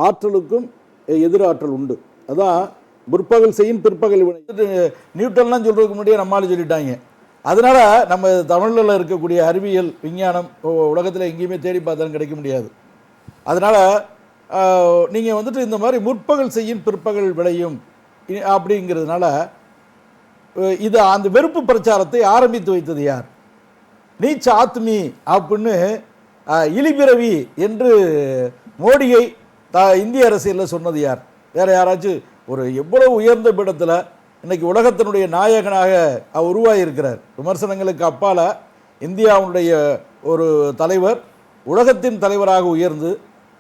ஆற்றலுக்கும் எதிராற்றல் உண்டு. அதான் முற்பகல் செய்யும் பிற்பகல் நியூட்டன்லாம் சொல்றதுக்கு முன்னாடியே நம்மளால சொல்லிட்டாங்க. அதனால நம்ம தமிழில் இருக்கக்கூடிய அறிவியல் விஞ்ஞானம் உலகத்தில் எங்கேயுமே தேடி பார்த்தாலும் கிடைக்க முடியாது. அதனால நீங்கள் வந்துட்டு இந்த மாதிரி முற்பகல் செய்யும் பிற்பகல் விளையும் அப்படிங்கிறதுனால இது அந்த வெறுப்பு பிரச்சாரத்தை ஆரம்பித்து வைத்தது யார்? நீச்ச ஆத்மி அப்படின்னு இலிபிறவி என்று மோடியை இந்திய அரசியலில் சொன்னது யார்? வேற யாராச்சும்? ஒரு எவ்வளவு உயர்ந்த பீடத்தில் இன்னைக்கு உலகத்தினுடைய நாயகனாக அவர் உருவாகியிருக்கிறார். விமர்சனங்களுக்கு அப்பால இந்தியாவுடைய ஒரு தலைவர் உலகத்தின் தலைவராக உயர்ந்து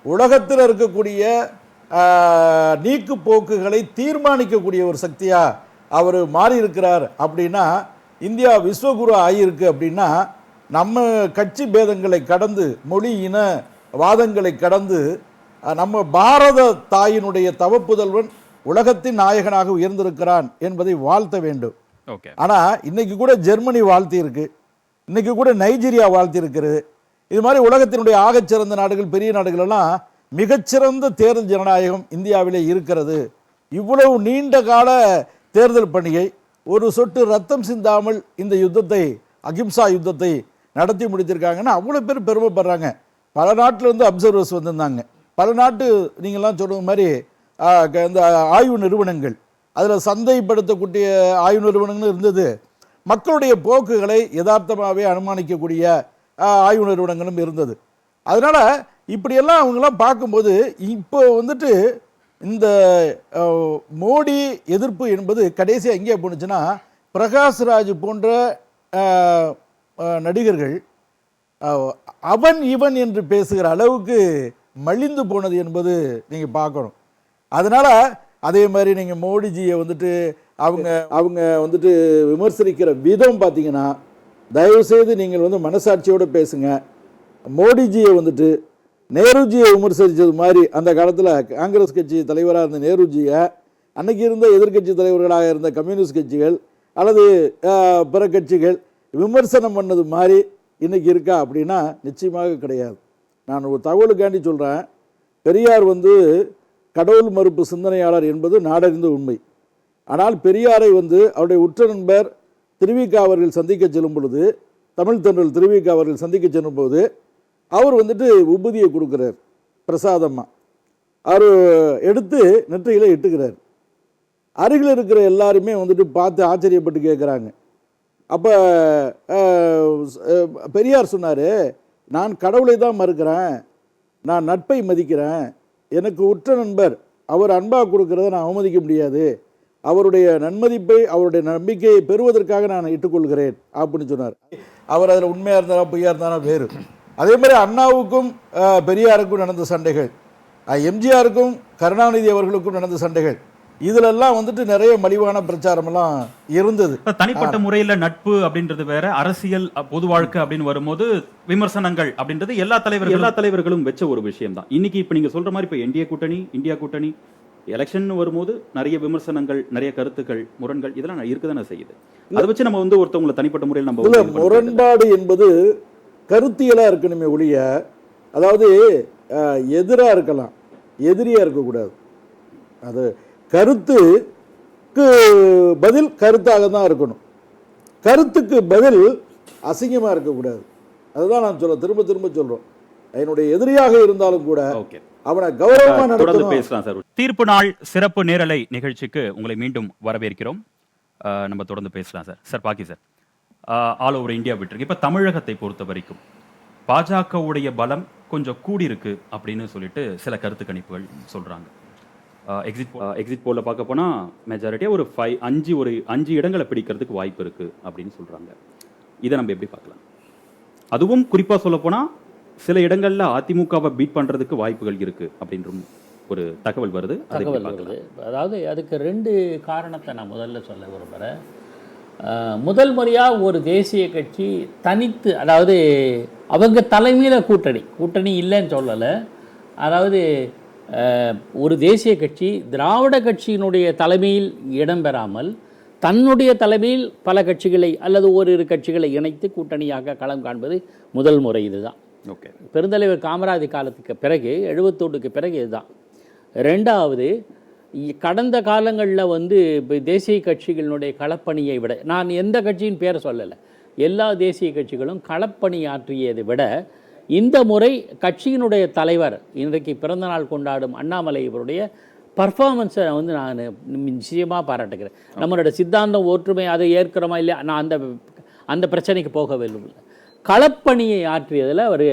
உலகத்தில் இருக்கக்கூடிய நீக்கு போக்குகளை தீர்மானிக்கக்கூடிய ஒரு சக்தியா அவர் மாறி இருக்கிறார். அப்படின்னா இந்தியா விஸ்வகுரு ஆகியிருக்கு. அப்படின்னா நம்ம கட்சி பேதங்களை கடந்து, மொழி இன வாதங்களை கடந்து நம்ம பாரத தாயினுடைய தவப்புதல்வன் உலகத்தின் நாயகனாக உயர்ந்திருக்கிறான் என்பதை வாழ்த்த வேண்டும். ஆனா இன்னைக்கு கூட ஜெர்மனி வாழ்த்தி இருக்கு, இன்னைக்கு கூட நைஜீரியா வாழ்த்தி இருக்கிறது. இது மாதிரி உலகத்தினுடைய ஆகச்சிறந்த நாடுகள், பெரிய நாடுகள் எல்லாம் மிகச்சிறந்த தேர்தல் ஜனநாயகம் இந்தியாவிலே இருக்கிறது. இவ்வளவு நீண்ட கால தேர்தல் பணியை ஒரு சொட்டு ரத்தம் சிந்தாமல் இந்த யுத்தத்தை, அகிம்சா யுத்தத்தை நடத்தி முடித்திருக்காங்கன்னா அவ்வளோ பேர் பெருமைப்படுறாங்க. பல நாட்டிலிருந்து அப்சர்வர்ஸ் வந்திருந்தாங்க. பல நாட்டு நீங்கள்லாம் சொல்லுற மாதிரி இந்த ஆய்வு நிறுவனங்கள், அதில் சந்தைப்படுத்தக்கூடிய ஆய்வு நிறுவனங்கள் இருந்தது. மக்களுடைய போக்குகளை யதார்த்தமாகவே அனுமானிக்கக்கூடிய ஆய்வு நிறுவனங்களும் இருந்தது. அதனால் இப்படியெல்லாம் அவங்களாம் பார்க்கும்போது இப்போ வந்துட்டு இந்த மோடி எதிர்ப்பு என்பது கடைசியாக எங்கே போணுச்சுன்னா, பிரகாஷ்ராஜ் போன்ற நடிகர்கள் அவன் இவன் என்று பேசுகிற அளவுக்கு மலிந்து போனது என்பது நீங்கள் பார்க்கணும். அதனால் அதே மாதிரி நீங்கள் மோடிஜியை வந்துட்டு அவங்க வந்துட்டு விமர்சனிக்கிற விதம் பார்த்தீங்கன்னா, தயவுசெய்து நீங்கள் வந்து மனசாட்சியோடு பேசுங்க. மோடிஜியை வந்துட்டு நேருஜியை விமர்சித்தது மாதிரி அந்த காலத்தில் காங்கிரஸ் கட்சி தலைவராக இருந்த நேருஜியை அன்னைக்கு இருந்த எதிர்கட்சி தலைவர்களாக இருந்த கம்யூனிஸ்ட் கட்சிகள் அல்லது பிற கட்சிகள் விமர்சனம் பண்ணது மாதிரி இன்னைக்கு இருக்கா அப்படின்னா நிச்சயமாக கிடையாது. நான் ஒரு தகவலுக்காண்டி சொல்கிறேன். பெரியார் வந்து கடவுள் மறுப்பு சிந்தனையாளர் என்பது நாடறிந்த உண்மை. ஆனால் பெரியாரை வந்து அவருடைய உற்ற நண்பர் திருவிக அவர்கள் சந்திக்க செல்லும் பொழுது, தமிழ் தென்றல் திருவிக அவர்கள் சந்திக்க செல்லும் போது அவர் வந்துட்டு உபதியை கொடுக்குறார் பிரசாதமாக. அவர் எடுத்து நெற்றியில் இட்டுக்கிறார். அருகில் இருக்கிற எல்லாருமே வந்துட்டு பார்த்து ஆச்சரியப்பட்டு கேட்குறாங்க. அப்போ பெரியார் சொன்னார், நான் கடவுளை தான் மறுக்கிறேன், நான் நட்பை மதிக்கிறேன், எனக்கு உற்ற நண்பர் அவர் அன்பாக கொடுக்கறத நான் அவமதிக்க முடியாது, அவருடைய நன்மதிப்பை அவருடைய நம்பிக்கையை பெறுவதற்காக நான் இட்டுக்கொள்கிறேன் அப்படின்னு சொன்னார். அவர் அதில் உண்மையாக இருந்தாரா பொய்யா இருந்தாரா வேறு. அதே மாதிரி அண்ணாவுக்கும் பெரியாருக்கும் நடந்த சண்டைகள், எம்ஜிஆருக்கும் கருணாநிதி அவர்களுக்கும் நடந்த சண்டைகள், இதுலெல்லாம் வந்துட்டு நிறைய மலிவான பிரச்சாரமெல்லாம் இருந்தது. தனிப்பட்ட முறையில் நட்பு அப்படின்றது வேற, அரசியல் பொது வாழ்க்கை அப்படின்னு வரும்போது விமர்சனங்கள் அப்படின்றது எல்லா தலைவர்களும் வச்ச ஒரு விஷயம் தான். இன்னைக்கு இப்ப நீங்க சொல்ற மாதிரி இப்ப இந்தியா கூட்டணி எலெக்ஷன் வரும்போது நிறைய விமர்சனங்கள், நிறைய கருத்துக்கள், முரண்கள் இதெல்லாம் இருக்கதானே செய்யுது. அதை வச்சு நம்ம வந்து ஒருத்தவங்களை தனிப்பட்ட முறையில் நம்ம முரண்பாடு என்பது கருத்தியலா இருக்கணுமே ஒழிய, அதாவது எதிரா இருக்கலாம், எதிரியா இருக்கக்கூடாது. அது கருத்துக்கு பதில் கருத்தாக தான் இருக்கணும், கருத்துக்கு பதில் அசிங்கமா இருக்கக்கூடாது. அதுதான் நான் திரும்ப சொல்றோம். என்னுடைய எதிரியாக இருந்தாலும் கூட அவனை கௌரவமா நடத்தணும். பேசலாம் சார். தீர்ப்பு நாள் சிறப்பு நேரலை நிகழ்ச்சிக்கு உங்களை மீண்டும் வரவேற்கிறோம். நம்ம தொடர்ந்து பேசலாம் சார். சார் பாக்கி சார், ஆல் ஓவர் இந்தியா விட்டுருக்கு. இப்ப தமிழகத்தை பொறுத்த வரைக்கும் பாஜகவுடைய பலம் கொஞ்சம் கூடி இருக்கு அப்படின்னு சொல்லிட்டு சில கருத்து கணிப்புகள் சொல்றாங்க. எக்ஸிட் போல பார்க்க போனா மெஜாரிட்டியா ஒரு 5 இடங்களை பிடிக்கிறதுக்கு வாய்ப்பு இருக்கு அப்படின்னு சொல்றாங்க. இதை நம்ம எப்படி பார்க்கலாம்? அதுவும் குறிப்பா சொல்ல போனா சில இடங்கள்ல அதிமுகவை பீட் பண்றதுக்கு வாய்ப்புகள் இருக்கு அப்படின்ற ஒரு தகவல் வருது. அதாவது அதுக்கு 2 காரணத்தை நான் முதல்ல சொல்ல விரும்புகிறேன். முதல் முறையாக ஒரு தேசிய கட்சி தனித்து, அதாவது அவங்க தலைமையில் கூட்டணி இல்லைன்னு சொல்லலை, அதாவது ஒரு தேசிய கட்சி திராவிட கட்சியினுடைய தலைமையில் இடம்பெறாமல் தன்னுடைய தலைமையில் பல கட்சிகளை அல்லது ஓரிரு கட்சிகளை இணைத்து கூட்டணியாக களம் காண்பது முதல் முறை. இதுதான் பெருந்தலைவர் காமராஜர் காலத்துக்கு பிறகு 71க்கு பிறகு இதுதான். 2வது, கடந்த காலங்களில் வந்து தேசிய கட்சிகளினுடைய களப்பணியை விட, நான் எந்த கட்சியின் பேரை சொல்லலை, எல்லா தேசிய கட்சிகளும் களப்பணி ஆற்றியதை விட இந்த முறை கட்சியினுடைய தலைவர் இன்றைக்கு பிறந்தநாள் கொண்டாடும் அண்ணாமலை இவருடைய பர்ஃபார்மன்ஸை வந்து நான் நிச்சயமாக பாராட்டுகிறேன். நம்மளோட சித்தாந்தம் ஒற்றுமை அதை ஏற்கிறோமா இல்லையா, நான் அந்த பிரச்சனைக்கு போகவில்லை. களப்பணியை ஆற்றியதில் அவர்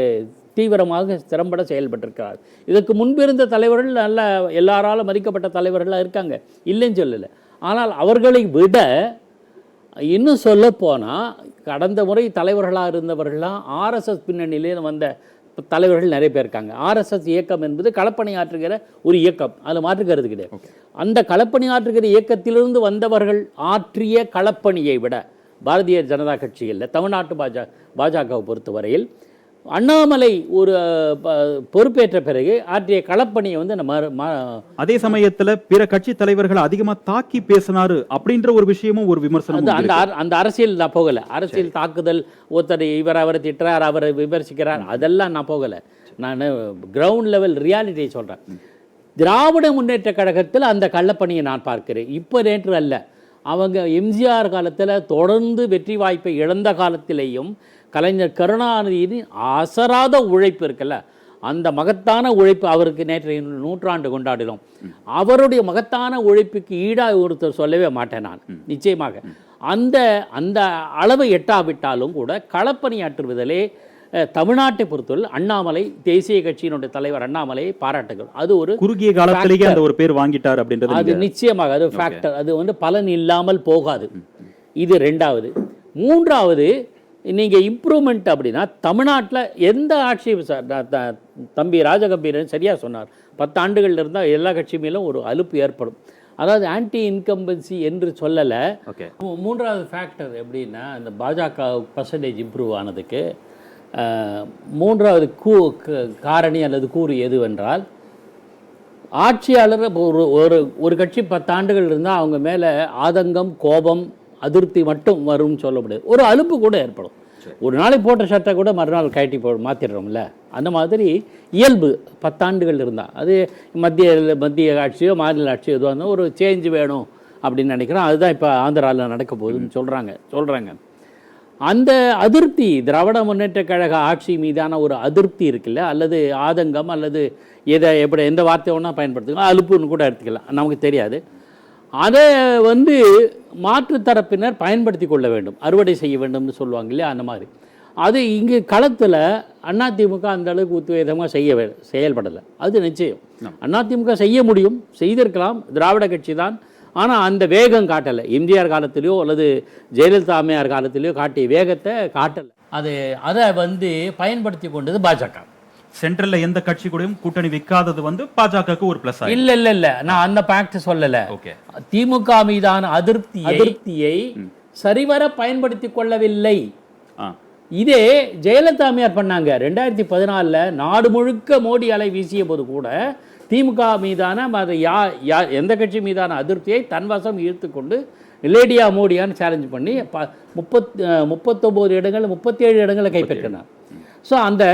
தீவிரமாக திறம்பட செயல்பட்டிருக்கிறார். இதற்கு முன்பிருந்த தலைவர்கள் நல்ல எல்லாராலும் மதிக்கப்பட்ட தலைவர்களாக இருக்காங்க, இல்லைன்னு சொல்லலை. ஆனால் அவர்களை விட இன்னும் சொல்லப்போனால் கடந்த முறை தலைவர்களாக இருந்தவர்களாம் ஆர்எஸ்எஸ் பின்னணியிலே வந்த தலைவர்கள் நிறைய பேர் இருக்காங்க. ஆர்எஸ்எஸ் இயக்கம் என்பது களப்பணி ஆற்றுகிற ஒரு இயக்கம், அதில் மாற்றுக்கிறது கிடையாது. அந்த களப்பணி ஆற்றுகிற இயக்கத்திலிருந்து வந்தவர்கள் ஆற்றிய களப்பணியை விட பாரதிய ஜனதா கட்சியில் தமிழ்நாட்டு பாஜகவை பொறுத்தவரையில் அண்ணாமலை ஒரு பொறுப்பேற்ற பிறகு ஆற்றிய களப்பணியை வந்து அதே சமயத்தில் பிற கட்சி தலைவர்கள் அதிகமாக தாக்கி பேசினாரு அப்படின்ற ஒரு விஷயமும் ஒரு விமர்சனம். அந்த அரசியல் நான் போகலை. அரசியல் தாக்குதல், ஒருத்தர் அவரை திட்டுறார், அவரை விமர்சிக்கிறார், அதெல்லாம் நான் போகலை. நான் கிரவுண்ட் லெவல் ரியாலிட்டியை சொல்கிறேன். திராவிட முன்னேற்ற கழகத்தில் அந்த கள்ளப்பணியை நான் பார்க்கிறேன். இப்போ நேற்று அல்ல, அவங்க எம்ஜிஆர் காலத்தில் தொடர்ந்து வெற்றி வாய்ப்பை இழந்த காலத்திலேயும் கலைஞர் கருணாநிதியின் அசராத உழைப்பு இருக்குல்ல, அந்த மகத்தான உழைப்பு, அவருக்கு நேற்றைய 100ஆண்டு கொண்டாடினோம், அவருடைய மகத்தான உழைப்புக்கு ஈடாக ஒருத்தர் சொல்லவே மாட்டேன் நான் நிச்சயமாக. அந்த அளவை எட்டாவிட்டாலும் கூட களப்பணியாற்றுவதிலே தமிழ்நாட்டை பொறுத்தவரை அண்ணாமலை, தேசிய கட்சியினுடைய தலைவர் அண்ணாமலையை பாராட்டுகிறோம். அது ஒரு குறுகிய காலத்திலேயே அந்த ஒரு பேர் வாங்கிட்டார் அப்படின்றது அது நிச்சயமாக அது ஃபேக்டர். அது வந்து பலன் இல்லாமல் போகாது. இது 2வது. 3வது, நீங்கள் இம்ப்ரூவ்மெண்ட் அப்படின்னா தமிழ்நாட்டில் எந்த ஆட்சியும் தம்பி ராஜகம்பீரன் சரியாக சொன்னார், 10 ஆண்டுகள் இருந்தால் எல்லா கட்சி மேலும் ஒரு அலுப்பு ஏற்படும். அதாவது ஆன்டி இன்கம்பன்சி என்று சொல்லலை. 3வது ஃபேக்டர் எப்படின்னா, இந்த பாஜக பர்சன்டேஜ் இம்ப்ரூவ் ஆனதுக்கு 3வது காரணி அல்லது கூறு எதுவென்றால், ஆட்சியாளர் ஒரு கட்சி 10 ஆண்டுகள் இருந்தால் அவங்க மேலே ஆதங்கம், கோபம், அதிருப்தி மட்டும் வரும்னு சொல்ல முடியாது, ஒரு அலுப்பு கூட ஏற்படும். ஒரு நாளைக்கு போட்ட சட்டை கூட மறுநாள் கட்டி மாற்றிடுறோம்ல, அந்த மாதிரி இயல்பு 10 ஆண்டுகள் இருந்தால், அது மத்திய ஆட்சியோ மாநில ஆட்சியோ எதுவாக இருந்தால் ஒரு சேஞ்ச் வேணும் அப்படின்னு நினைக்கிறேன். அதுதான் இப்போ ஆந்திராவில் நடக்க போகுதுன்னு சொல்கிறாங்க. அந்த அதிருப்தி, திராவிட முன்னேற்ற கழக ஆட்சி மீதான ஒரு அதிருப்தி இருக்குல்ல, அல்லது ஆதங்கம், அல்லது எப்படி எந்த வார்த்தை ஒன்றா பயன்படுத்திக்கலாம், அலுப்புன்னு கூட எடுத்துக்கலாம், நமக்கு தெரியாது. அதை மாற்றுத்தரப்பினர் பயன்படுத்தி கொள்ள வேண்டும், அறுவடை செய்ய வேண்டும்னு சொல்லுவாங்க இல்லையா, அந்த மாதிரி. அது இங்கே களத்தில் அதிமுக அந்த அளவுக்கு உத்வேகமாக செயல்படலை. அது நிச்சயம் அதிமுக செய்ய முடியும், செய்திருக்கலாம், திராவிட கட்சி தான். ஆனால் அந்த வேகம் காட்டலை. எம்ஜிஆர் காலத்திலையோ அல்லது ஜெயலலிதா அம்மையார் காலத்திலையோ காட்டிய வேகத்தை காட்டலை. அதை பயன்படுத்தி கொண்டது பாஜக. சென்ட்ரல்ல எந்த கட்சி கூடயும் கூட்டணி வைக்காதது பாஜகவுக்கு ஒரு பிளஸ். இல்ல நான் அந்த பாக்ட் சொல்லல. திமுக மீதான அதிருப்தியை சரிவர பயன்படுத்தி கொள்ளவில்லை. இதே ஜெயலலிதா அம்மையார் பண்ணாங்க. 2014 நாடு முழுக்க மோடி அலை வீசிய போது கூட திமுக மீதான எந்த கட்சி மீதான அதிருப்தியை தன்வசம் ஈர்த்து கொண்டு லேடியா மோடியான்னு சேலஞ்ச் பண்ணி 39 இடங்கள் 37 இடங்களை கைப்பற்றினார். ஸோ அந்த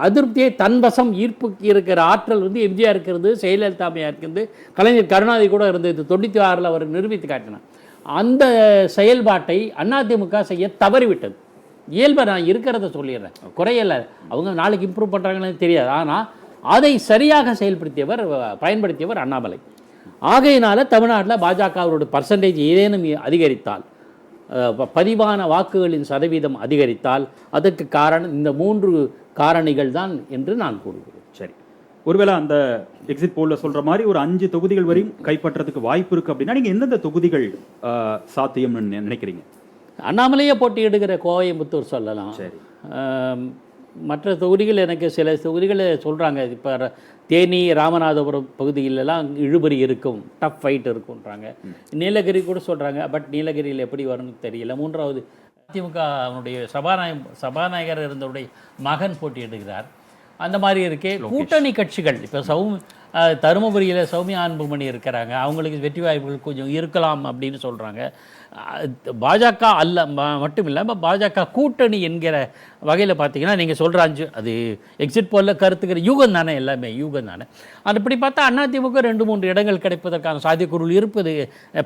அதிருப்தியை தன்வசம் ஈர்ப்பு இருக்கிற ஆற்றல் எம்ஜிஆர் இருக்கிறது, ஜெயலலிதா அம்மையார் இருக்கிறது, கலைஞர் கருணாநிதி கூட இருந்தது. 96 அவர் நிரூபித்து காட்டினார். அந்த செயல்பாட்டை அதிமுக செய்ய தவறிவிட்டது. இயல்பை நான் இருக்கிறத சொல்லிடுறேன், குறையலை. அவங்க நாளைக்கு இம்ப்ரூவ் பண்ணுறாங்கன்னு தெரியாது. ஆனால் அதை சரியாக பயன்படுத்தியவர் அண்ணாமலை. ஆகையினால தமிழ்நாட்டில் பாஜகவோட பர்சன்டேஜ் ஏதேனும் அதிகரித்தால், பதிவான வாக்குகளின் சதவீதம் அதிகரித்தால், அதற்கு காரணம் இந்த 3 காரணிகள் தான் என்று நான் கூறுகிறேன். சரி, ஒருவேளை அந்த எக்ஸிட் போல்ல சொல்ற மாதிரி ஒரு 5 தொகுதிகள் வரையும் கைப்பற்றதுக்கு வாய்ப்பு இருக்கு அப்படின்னா நீங்க எந்தெந்த தொகுதிகள் சாத்தியம்னு நினைக்கிறீங்க? அண்ணாமலையே போட்டியிடுகிற கோயம்புத்தூர் சொல்லலாம். சரி, மற்ற தொகுதிகள் எனக்கு சில தொகுதிகளை சொல்கிறாங்க. இப்போ தேனி, ராமநாதபுரம் பகுதியிலலாம் இழுபறி இருக்கும், டஃப் ஃபைட் இருக்குன்றாங்க. நீலகிரி கூட சொல்கிறாங்க. பட் நீலகிரியில் எப்படி வரும்னு தெரியல. 3வது அதிமுக அவனுடைய சபாநாயகர் இருந்தவருடைய மகன் போட்டியிடுகிறார். அந்த மாதிரி இருக்கே கூட்டணி கட்சிகள். இப்போ தருமபுரியில் சௌமியா அன்புமணி இருக்கிறாங்க, அவங்களுக்கு வெற்றி வாய்ப்புகள் கொஞ்சம் இருக்கலாம் அப்படின்னு சொல்கிறாங்க. பாஜக மட்டும் இல்லாமல் பாஜக கூட்டணி என்கிற வகையில் பார்த்தீங்கன்னா நீங்கள் சொல்கிற 5 அது எக்ஸிட் போல கருத்துக்கிற யூகம் தானே, எல்லாமே யூகம் தானே. அப்படி பார்த்தா அதிமுக 2-3 இடங்கள் கிடைப்பதற்கான சாத்தியக்கூறு இருப்பது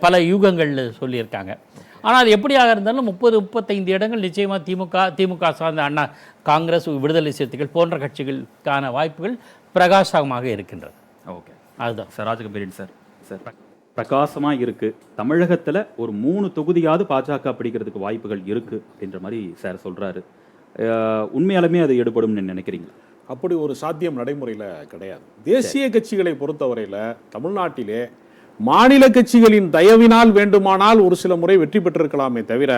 பல யூகங்கள் சொல்லியிருக்காங்க. ஆனால் அது எப்படியாக இருந்தாலும் 30-35 இடங்கள் நிச்சயமாக திமுக சார்ந்த காங்கிரஸ், விடுதலை சிறுத்தைகள் போன்ற கட்சிகளுக்கான வாய்ப்புகள் பிரகாசமாக இருக்கின்றது. ஓகே, அதுதான் சார். ராஜகம்பீரன் சார் பிரகாசமாக இருக்கு. தமிழகத்தில் ஒரு 3 தொகுதியாவது பாஜக பிடிக்கிறதுக்கு வாய்ப்புகள் இருக்கு அப்படின்ற மாதிரி சார் சொல்றாரு. உண்மையாலுமே அது எடுபடும் நினைக்கிறீங்களா? அப்படி ஒரு சாத்தியம் நடைமுறையில் கிடையாது. தேசிய கட்சிகளை பொறுத்தவரையில் தமிழ்நாட்டிலே மாநில கட்சிகளின் தயவினால் வேண்டுமானால் ஒரு சில முறை வெற்றி பெற்றிருக்கலாமே தவிர,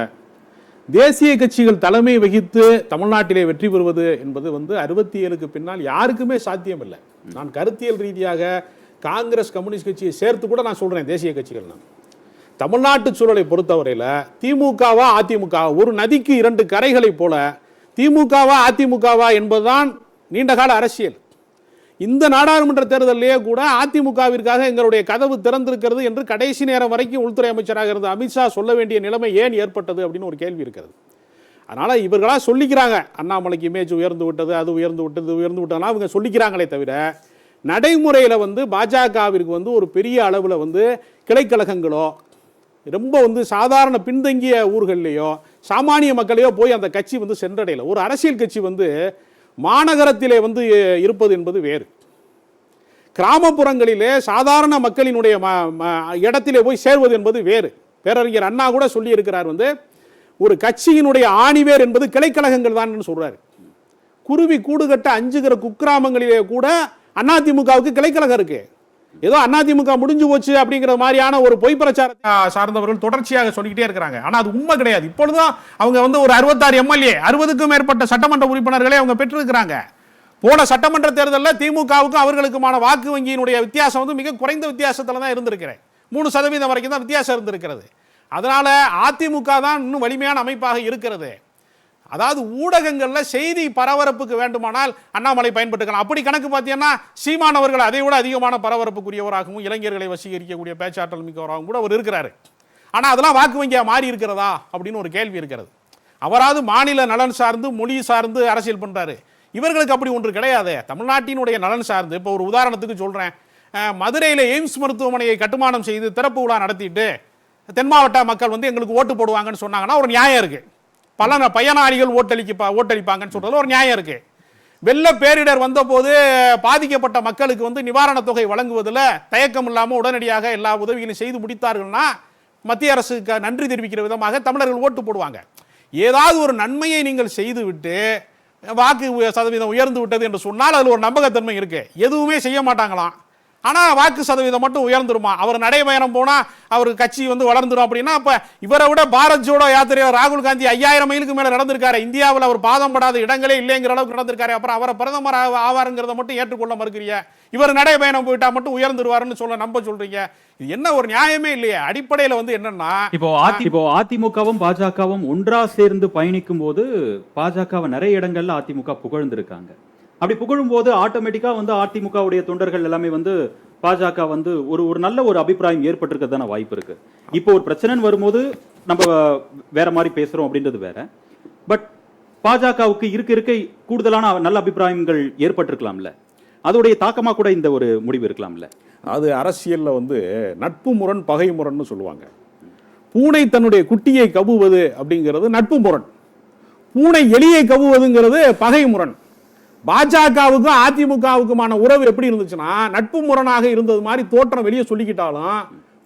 தேசிய கட்சிகள் தலைமை வகித்து தமிழ்நாட்டிலே வெற்றி பெறுவது என்பது 67க்கு பின்னால் யாருக்குமே சாத்தியம் இல்லை. நான் கருத்தியல் ரீதியாக காங்கிரஸ், கம்யூனிஸ்ட் கட்சியை சேர்த்து கூட நான் சொல்றேன். தேசிய கட்சிகள் தமிழ்நாட்டு சூழலை பொறுத்தவரையில் திமுகவா அதிமுக, ஒரு நதிக்கு 2 கரைகளை போல திமுகவா அதிமுகவா என்பதுதான் நீண்டகால அரசியல். இந்த நாடாளுமன்ற தேர்தலிலேயே கூட அதிமுகவிற்காக எங்களுடைய கதவு திறந்திருக்கிறது என்று கடைசி நேரம் வரைக்கும் உள்துறை அமைச்சராக இருந்த அமித்ஷா சொல்ல வேண்டிய நிலைமை ஏன் ஏற்பட்டது அப்படின்னு ஒரு கேள்வி இருக்கிறது. அதனால இவர்களா சொல்லிக்கிறாங்க, அண்ணாமலைக்கு இமேஜ் உயர்ந்து விட்டது, அது உயர்ந்து விட்டதுனா அவங்க சொல்லிக்கிறாங்களே தவிர, நடைமுறையில் பாஜகவிற்கு ஒரு பெரிய அளவில் கிளைக்கழகங்களோ ரொம்ப சாதாரண பின்தங்கிய ஊர்கள்லையோ சாமானிய மக்களையோ போய் அந்த கட்சி சென்றடையல. ஒரு அரசியல் கட்சி மாநகரத்திலே இருப்பது என்பது வேறு, கிராமப்புறங்களிலே சாதாரண மக்களினுடைய இடத்திலே போய் சேர்வது என்பது வேறு. பேரறிஞர் அண்ணா கூட சொல்லி இருக்கிறார், ஒரு கட்சியினுடைய ஆணிவேர் என்பது கிளைக்கழகங்கள் தான் சொல்றாரு. குருவி கூடு கட்ட அஞ்சுகிற குக்கிராமங்களிலே கூட அதிமுகவுக்கு கிளைக்கழகம் இருக்கு. ஏதோ அதிமுக முடிஞ்சு போச்சு அப்படிங்கிற மாதிரியான ஒரு பொய் பிரச்சாரத்தை சார்ந்தவர்கள் தொடர்ச்சியாக சொல்லிக்கிட்டே இருக்கிறாங்க. ஆனா அது உண்மை கிடையாது. இப்பொழுதும் அவங்க ஒரு 66 எம்எல்ஏ, 60க்கும் மேற்பட்ட சட்டமன்ற உறுப்பினர்களை அவங்க பெற்றிருக்கிறாங்க. போன சட்டமன்ற தேர்தலில் திமுகவுக்கும் அவர்களுக்குமான வாக்கு வங்கியினுடைய வித்தியாசம் மிக குறைந்த வித்தியாசத்தில் தான் இருந்திருக்கிறேன். 3% வரைக்கும் தான் வித்தியாசம் இருந்திருக்கிறது. அதனால அதிமுக தான் இன்னும் வலிமையான அமைப்பாக இருக்கிறது. அதாவது ஊடகங்களில் செய்தி பரபரப்புக்கு வேண்டுமானால் அண்ணாமலை பயன்பட்டுக்கலாம். அப்படி கணக்கு பார்த்தீங்கன்னா சீமான் அவர்கள் அதை விட அதிகமான பரபரப்புக்குரியவராகவும் இளைஞர்களை வசீகரிக்கக்கூடிய பேச்சாற்றல் மிக்கவராகவும் கூட அவர் இருக்கிறாரு. ஆனால் அதெல்லாம் வாக்கு வங்கியாக மாறி இருக்கிறதா அப்படின்னு ஒரு கேள்வி இருக்கிறது. அவராது மாநில நலன் சார்ந்து மொழி சார்ந்து அரசியல் பண்ணுறாரு. இவர்களுக்கு அப்படி ஒன்று கிடையாது. தமிழ்நாட்டினுடைய நலன் சார்ந்து, இப்போ ஒரு உதாரணத்துக்கு சொல்கிறேன், மதுரையில் எய்ம்ஸ் மருத்துவமனையை கட்டுமானம் செய்து திறப்பு விழா நடத்திட்டு தென் மாவட்ட மக்கள் வந்து எங்களுக்கு ஓட்டு போடுவாங்கன்னு சொன்னாங்கன்னா ஒரு நியாயம் இருக்கு. பல பயனாளிகள் ஓட்டளிப்பாங்கன்னு சொல்றதுல ஒரு நியாயம் இருக்கு. வெள்ள பேரிடர் வந்தபோது பாதிக்கப்பட்ட மக்களுக்கு வந்து நிவாரணத் தொகை வழங்குவதில் தயக்கம் இல்லாமல் உடனடியாக எல்லா உதவிகளையும் செய்து முடித்தார்கள்னா மத்திய அரசுக்கு நன்றி தெரிவிக்கிற விதமாக தமிழர்கள் ஓட்டு போடுவாங்க. ஏதாவது ஒரு நன்மையை நீங்கள் செய்துவிட்டு வாக்கு சதவீதம் உயர்ந்து விட்டது என்று சொன்னால் அதில் ஒரு நம்பகத்தன்மை இருக்கு. எதுவுமே செய்ய மாட்டாங்களாம், ஆனால் வாக்கு சதவீதம் மட்டும் உயர்ந்துருமா. அவர் நடைபயணம் போனால் அவர் கட்சி வந்து வளர்ந்துடும் அப்படின்னா, அப்போ இவரை விட பாரத் ஜோடோ யாத்திரையில் ராகுல் காந்தி 5000 மைலுக்கு மேலே நடந்திருக்காரு. இந்தியாவில் அவர் பாதம் படாத இடங்களே இல்லைங்கிற அளவுக்கு நடந்திருக்காரு. அப்புறம் அவரை பிரதமர் ஆவாருங்கிறத மட்டும் ஏற்றுக்கொள்ள மறுக்கிறீங்க. இவர் நடைபயணம் போயிட்டா மட்டும் உயர்ந்துருவாருன்னு நம்ப சொல்றீங்க. இது என்ன ஒரு நியாயமே இல்லையே. அடிப்படையில் வந்து என்னன்னா, இப்போ அதிமுகவும் பாஜகவும் ஒன்றா சேர்ந்து பயணிக்கும் போது பாஜகவை நிறைய இடங்கள்ல அதிமுக புகழ்ந்திருக்காங்க. அப்படி புகழும் போது ஆட்டோமேட்டிக்கா வந்து அதிமுகவுடைய தொண்டர்கள் எல்லாமே வந்து பாஜக வந்து ஒரு நல்ல ஒரு அபிப்பிராயம் ஏற்பட்டிருக்கிறதான வாய்ப்பு இருக்கு. இப்போ ஒரு பிரச்சனைன்னு வரும்போது நம்ம வேற மாதிரி பேசுறோம் அப்படின்றது வேற. பட் பாஜகவுக்கு இருக்க கூடுதலான நல்ல அபிப்பிராயங்கள் ஏற்பட்டிருக்கலாம்ல. அதோடைய தாக்கமா கூட இந்த ஒரு முடிவு இருக்கலாம்ல. அது அரசியல்ல வந்து நட்பு முரண் பகை முரண்னு சொல்லுவாங்க. பூனை தன்னுடைய குட்டியை கவுவது அப்படிங்கிறது நட்பு முரண், பூனை எலியை கவுவதுங்கிறது பகை முரண். பாஜகவுக்கும் அதிமுகவுக்குமான உறவு எப்படி இருந்துச்சுன்னா நட்பு முரணாக இருந்தது மாதிரி தோற்றம் வெளியே சொல்லிக்கிட்டாலும்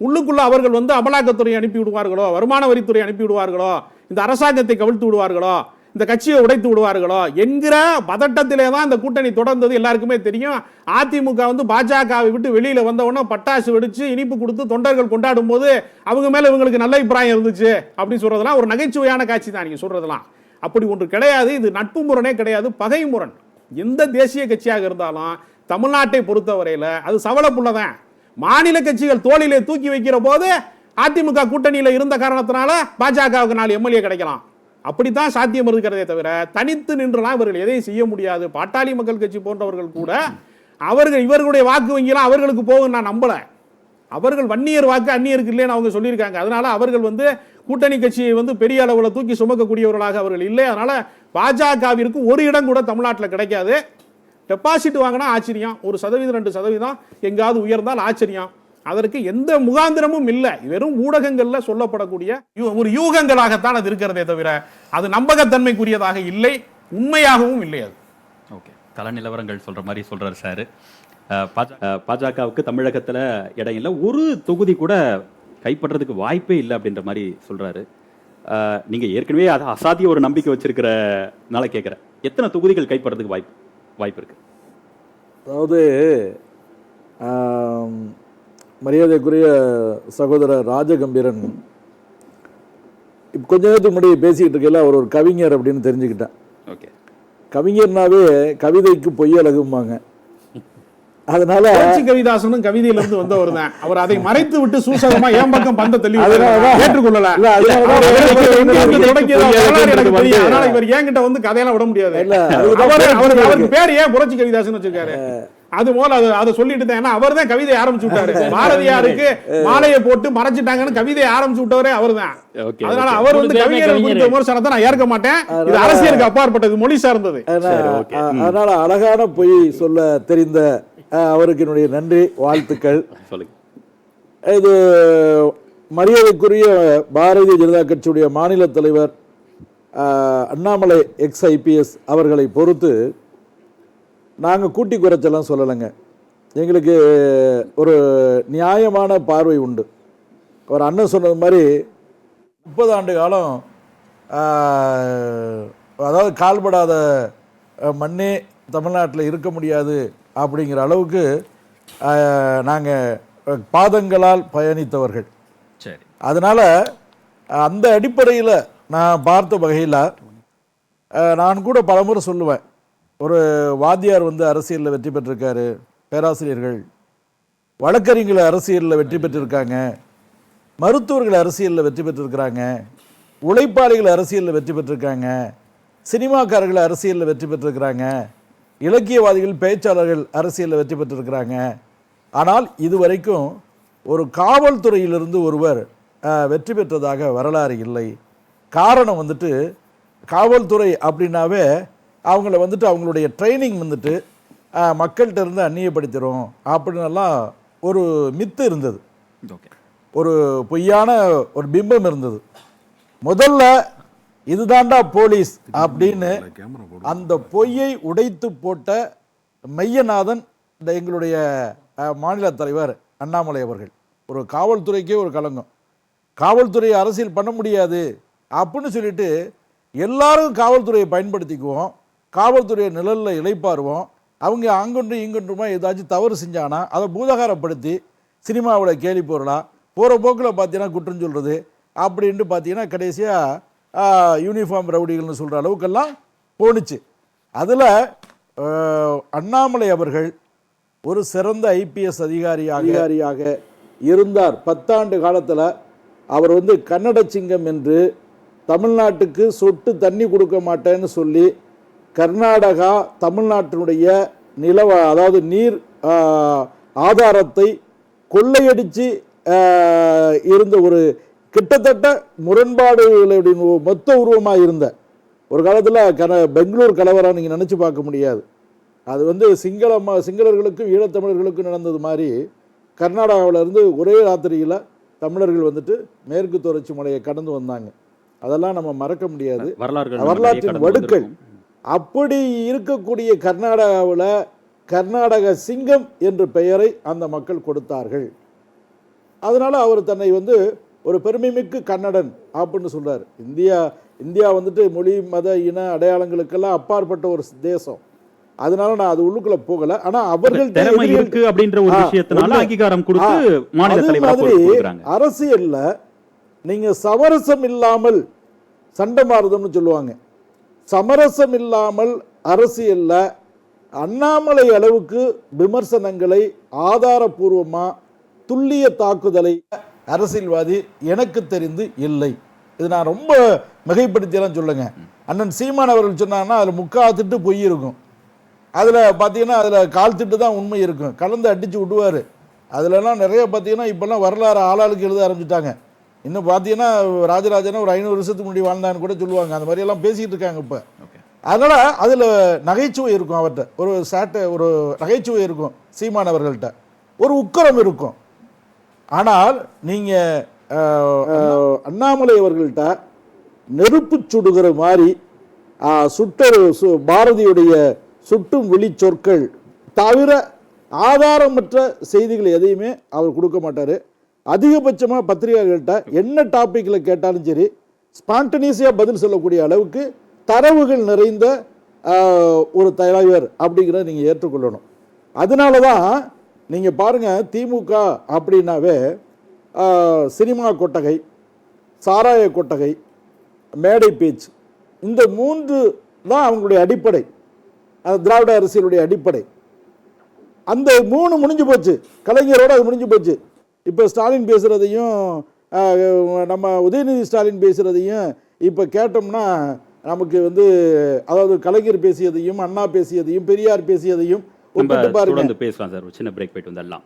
உள்ளுக்குள்ள அவர்கள் வந்து அமலாக்கத்துறை அனுப்பி விடுவார்களோ, வருமான வரித்துறை அனுப்பி விடுவார்களோ, இந்த அரசாங்கத்தை கவிழ்த்து விடுவார்களோ, இந்த கட்சியை உடைத்து விடுவார்களோ என்கிற பதட்டத்திலே தான் இந்த கூட்டணி தொடர்ந்தது. எல்லாருக்குமே தெரியும். அதிமுக வந்து பாஜகவை விட்டு வெளியில வந்தவொடனே பட்டாசு வெடிச்சு இனிப்பு கொடுத்து தொண்டர்கள் கொண்டாடும் போது அவங்க மேல இவங்களுக்கு நல்ல அபிப்பிராயம் இருந்துச்சு அப்படின்னு சொல்றதெல்லாம் ஒரு நகைச்சுவையான காட்சி தான். நீங்க சொல்றதெல்லாம் அப்படி ஒன்று கிடையாது. இது நட்பு முரணே கிடையாது, பகை முரண். எந்த தேசிய கட்சியாக இருந்தாலும் தமிழ்நாட்டை பொறுத்தவரையில அது சவளப்புள்ளதான். மாநில கட்சிகள் தோளிலே தூக்கி வைக்கிற போது அதிமுக கூட்டணியில இருந்த காரணத்தினால பாஜகவுக்கு 4 எம்எல்ஏ கிடைக்கலாம். அப்படித்தான் சாத்தியம் இருக்கிறதே தவிர தனித்து நின்றுலாம் இவர்கள் எதையும் செய்ய முடியாது. பாட்டாளி மக்கள் கட்சி போன்றவர்கள் கூட இவர்களுடைய வாக்கு வங்கியெல்லாம் அவர்களுக்கு போகும் நான் நம்பல. அவர்கள் வன்னியர் வாக்கு அந்நியருக்கு இல்லைன்னு அவங்க சொல்லியிருக்காங்க. அதனால அவர்கள் வந்து கூட்டணி கட்சியை வந்து பெரிய அளவில் தூக்கி சுமக்கக்கூடியவர்களாக அவர்கள் இல்லை. அதனால பாஜகவிற்கு ஒரு இடம் கூட தமிழ்நாட்டில் கிடைக்காது. டெபாசிட் வாங்கினா ஆச்சரியம், 1% 2% எங்காவது உயர்ந்தால் ஆச்சரியம். அதற்கு எந்த முகாந்திரமும் இல்லை. வெறும் ஊடகங்களில் சொல்லப்படக்கூடிய ஒரு யூகங்களாகத்தான் அது இருக்கிறதே தவிர அது நம்பகத்தன்மைக்குரியதாக இல்லை, உண்மையாகவும் இல்லை. அது ஓகே, கள நிலவரங்கள் சொல்ற மாதிரி சொல்றாரு சார். பாஜகவுக்கு தமிழகத்துல இடம் இல்லை, ஒரு தொகுதி கூட கைப்பற்றதுக்கு வாய்ப்பே இல்லை அப்படின்ற மாதிரி சொல்றாரு. நீங்க ஏற்கனவே அது அசாத்திய ஒரு நம்பிக்கை வச்சிருக்கிறனால கேட்குறேன், எத்தனை தொகுதிகள் கைப்பற்றதுக்கு வாய்ப்பு இருக்கு? அதாவது மரியாதைக்குரிய சகோதரர் ராஜகம்பீரன் இப்போ கொஞ்ச நேரத்துக்கு முன்னாடி பேசிக்கிட்டு இருக்கையில் அவர் ஒரு கவிஞர் அப்படின்னு தெரிஞ்சுக்கிட்டேன். ஓகே, கவிஞர்னாவே கவிதைக்கு பொய்யழகும்பாங்க. அதனால கவிதாசனும் கவிதையிலிருந்து வந்தவர் தான். அவர் அதை மறைத்து விட்டு சூசகமா ஏன் பக்கம் பந்த தள்ளி ஏற்றுக்கொள்ளல. இவர் என்கிட்ட வந்து கதையெல்லாம் விட முடியாது. அவருக்கு பேர் ஏன் புரட்சி கவிதாசன் வச்சிருக்காரு? அது போல அதை சொல்லிட்டு தான். ஏன்னா அவர் தான் கவிதை ஆரம்பிச்சு விட்டாரு. பாரதியாருக்கு மாலையை போட்டு மறைச்சிட்டாங்கன்னு கவிதையை ஆரம்பிச்சு விட்டவரே அவர் தான். அதனால அவர் வந்து கவிஞரை குறித்த விமர்சனத்தை நான் ஏற்க மாட்டேன். இது அரசியலுக்கு அப்பாற்பட்டது, மொழி சார்ந்தது. அதனால அழகான பொய் சொல்ல தெரிந்த அவருக்கு என்னுடைய நன்றி, வாழ்த்துக்கள். இது மரியாதைக்குரிய பாரதிய ஜனதா கட்சியுடைய மாநில தலைவர் அண்ணாமலை ex-IPS அவர்களை பொறுத்து நாங்கள் கூட்டி குறைச்செல்லாம் சொல்லலைங்க. எங்களுக்கு ஒரு நியாயமான பார்வை உண்டு. அவர் அண்ணன் சொன்னது மாதிரி 30 ஆண்டு காலம் அதாவது கால்படாத மண்ணே தமிழ்நாட்டில் இருக்க முடியாது அப்படிங்கிற அளவுக்கு நாங்கள் பாதங்களால் பயணித்தவர்கள். சரி, அதனால் அந்த அடிப்படையில் நான் பார்த்த வகையில் நான் கூட பலமுறை சொல்லுவேன், ஒரு வாத்தியார் வந்து அரசியலில் வெற்றி பெற்றிருக்காரு, பேராசிரியர்கள், வழக்கறிஞர்கள் அரசியலில் வெற்றி பெற்றிருக்காங்க, மருத்துவர்கள் அரசியலில் வெற்றி பெற்றிருக்கிறாங்க, உழைப்பாளிகள் அரசியலில் வெற்றி பெற்றிருக்காங்க, சினிமாக்காரர்கள் அரசியலில் வெற்றி பெற்றிருக்கிறாங்க, இலக்கியவாதிகள் பேச்சாளர்கள் அரசியலில் வெற்றி பெற்றிருக்கிறாங்க. ஆனால் இதுவரைக்கும் ஒரு காவல்துறையிலிருந்து ஒருவர் வெற்றி பெற்றதாக வரலாறு இல்லை. காரணம் வந்துட்டு காவல்துறை அப்படின்னாவே அவங்கள வந்துட்டு அவங்களுடைய ட்ரைனிங் வந்துட்டு மக்கள்கிட்ட இருந்து அந்நியப்படுத்துகிறோம் அப்படின்னெல்லாம் ஒரு மித்து இருந்தது. ஒரு பொய்யான ஒரு பிம்பம் இருந்தது. முதல்ல இதுதான்டா போலீஸ் அப்படின்னு அந்த பொய்யை உடைத்து போட்ட மெய்யநாதன் எங்களுடைய மாநில தலைவர் அண்ணாமலை அவர்கள். ஒரு காவல்துறைக்கே ஒரு களங்கம். காவல்துறையை அரசியல் பண்ண முடியாது அப்படின்னு சொல்லிட்டு எல்லாரும் காவல்துறையை பயன்படுத்திக்குவோம், காவல்துறையை நிழலில் இளைப்பாருவோம், அவங்க அங்கொன்றும் இங்கொன்றுமா ஏதாச்சும் தவறு செஞ்சானா அதை பூதகாரப்படுத்தி சினிமாவில் கேலி போடலாம், போகிற போக்கில் பார்த்தீங்கன்னா குற்றம் சொல்கிறது அப்படின்ட்டு பார்த்தீங்கன்னா கடைசியாக யூனிஃபார்ம் ரவுடிகள்னு சொல்கிற அளவுக்கெல்லாம் போணுச்சு. அதில் அண்ணாமலை அவர்கள் ஒரு சிறந்த ஐபிஎஸ் அதிகாரியாக இருந்தார். 10 ஆண்டு காலத்தில் அவர் கன்னட சிங்கம் என்று தமிழ்நாட்டுக்கு சொட்டு தண்ணி கொடுக்க மாட்டேன்னு சொல்லி கர்நாடகா தமிழ்நாட்டினுடைய அதாவது நீர் ஆதாரத்தை கொள்ளையடித்து இருந்த ஒரு கிட்டத்தட்ட முரண்பாடுகளுடைய மொத்த உருவமாக இருந்த ஒரு காலத்தில் பெங்களூர் கலவரம் நீங்கள் நினச்சி பார்க்க முடியாது. அது சிங்களர்களுக்கும் ஈழத்தமிழர்களுக்கும் நடந்தது மாதிரி கர்நாடகாவிலேருந்து ஒரே ராத்திரியில் தமிழர்கள் மேற்கு தொடர்ச்சி மலையை கடந்து வந்தாங்க. அதெல்லாம் நம்ம மறக்க முடியாது, வரலாற்றின் வடுக்கள். அப்படி இருக்கக்கூடிய கர்நாடகாவில் கர்நாடக சிங்கம் என்ற பெயரை அந்த மக்கள் கொடுத்தார்கள். அதனால் அவர் தன்னை ஒரு பெருமைமிக்க கன்னடன் அப்படின்னு சொல்றார். இந்தியா மொழி மத இன அடையாளங்களுக்கெல்லாம் அப்பாற்பட்ட ஒரு தேசம். அதனால நான் அது உள்ளுக்குள்ள போகல. ஆனா அவர்கள் திறமை இருக்கு அப்படின்ற ஒரு விஷயத்தினால அங்கீகாரம் கொடுத்து மாநில தலைவர் கொடுக்கறாங்க. அரசியல்ல நீங்க சமரசம் இல்லாமல் சண்டை மாறுதம்னு சொல்லுவாங்க. சமரசம் இல்லாமல் அரசியல்ல அண்ணாமலை அளவுக்கு விமர்சனங்களை ஆதாரபூர்வமா துல்லிய தாக்குதலை அரசியல்வாதி எனக்கு தெரிந்து இல்லை. இது நான் ரொம்ப மிகைப்படுத்தியெல்லாம் சொல்லுங்க. அண்ணன் சீமான் அவர்கள் சொன்னாங்கன்னா அதில் முக்காத்திட்டு பொய் இருக்கும், அதில் பார்த்தீங்கன்னா அதில் கால் திட்டு தான் உண்மை இருக்கும், கலந்து அடித்து விடுவார். அதிலலாம் நிறைய பார்த்தீங்கன்னா இப்போல்லாம் வரலாறு ஆளாளுக்கு எழுத ஆரம்பிச்சிட்டாங்க. இன்னும் பார்த்தீங்கன்னா ராஜராஜனா ஒரு 500 வருஷத்துக்கு முன்னாடி வாழ்ந்தான்னு கூட சொல்லுவாங்க. அந்த மாதிரியெல்லாம் பேசிக்கிட்டு இருக்காங்க இப்போ. அதனால் அதில் நகைச்சுவை இருக்கும், அவர்கிட்ட ஒரு நகைச்சுவை இருக்கும், சீமான் அவர்கள்ட்ட ஒரு உக்கரம் இருக்கும். ஆனால் நீங்கள் அண்ணாமலை அவர்கள்ட்ட நெருப்பு சுடுகிற மாதிரி பாரதியுடைய சுட்டும் வெளி சொற்கள் தவிர ஆதாரமற்ற செய்திகள் எதையுமே அவர் கொடுக்க மாட்டார். அதிகபட்சமாக பத்திரிகைகள்கிட்ட என்ன டாப்பிக்கில் கேட்டாலும் சரி ஸ்பான்டனியஸாக பதில் சொல்லக்கூடிய அளவுக்கு தரவுகள் நிறைந்த ஒரு தலைவர் அப்படிங்கிறத நீங்கள் ஏற்றுக்கொள்ளணும். அதனால தான் நீங்கள் பாருங்கள், திமுக அப்படின்னாவே சினிமா கொட்டகை, சாராய கொட்டகை, மேடை பேச்சு, இந்த 3 தான் அவங்களுடைய அடிப்படை, திராவிட அரசியலுடைய அடிப்படை. அந்த 3 முடிஞ்சு போச்சு, கலைஞரோடு அது முடிஞ்சு போச்சு. இப்போ ஸ்டாலின் பேசுகிறதையும் நம்ம உதயநிதி ஸ்டாலின் பேசுகிறதையும் இப்போ கேட்டோம்னா நமக்கு அதாவது கலைஞர் பேசியதையும் அண்ணா பேசியதையும் பெரியார் பேசியதையும் தொடர்ந்து பேசலாம் சார். ஒரு சின்ன பிரேக் போயிட்டு வந்துடலாம்.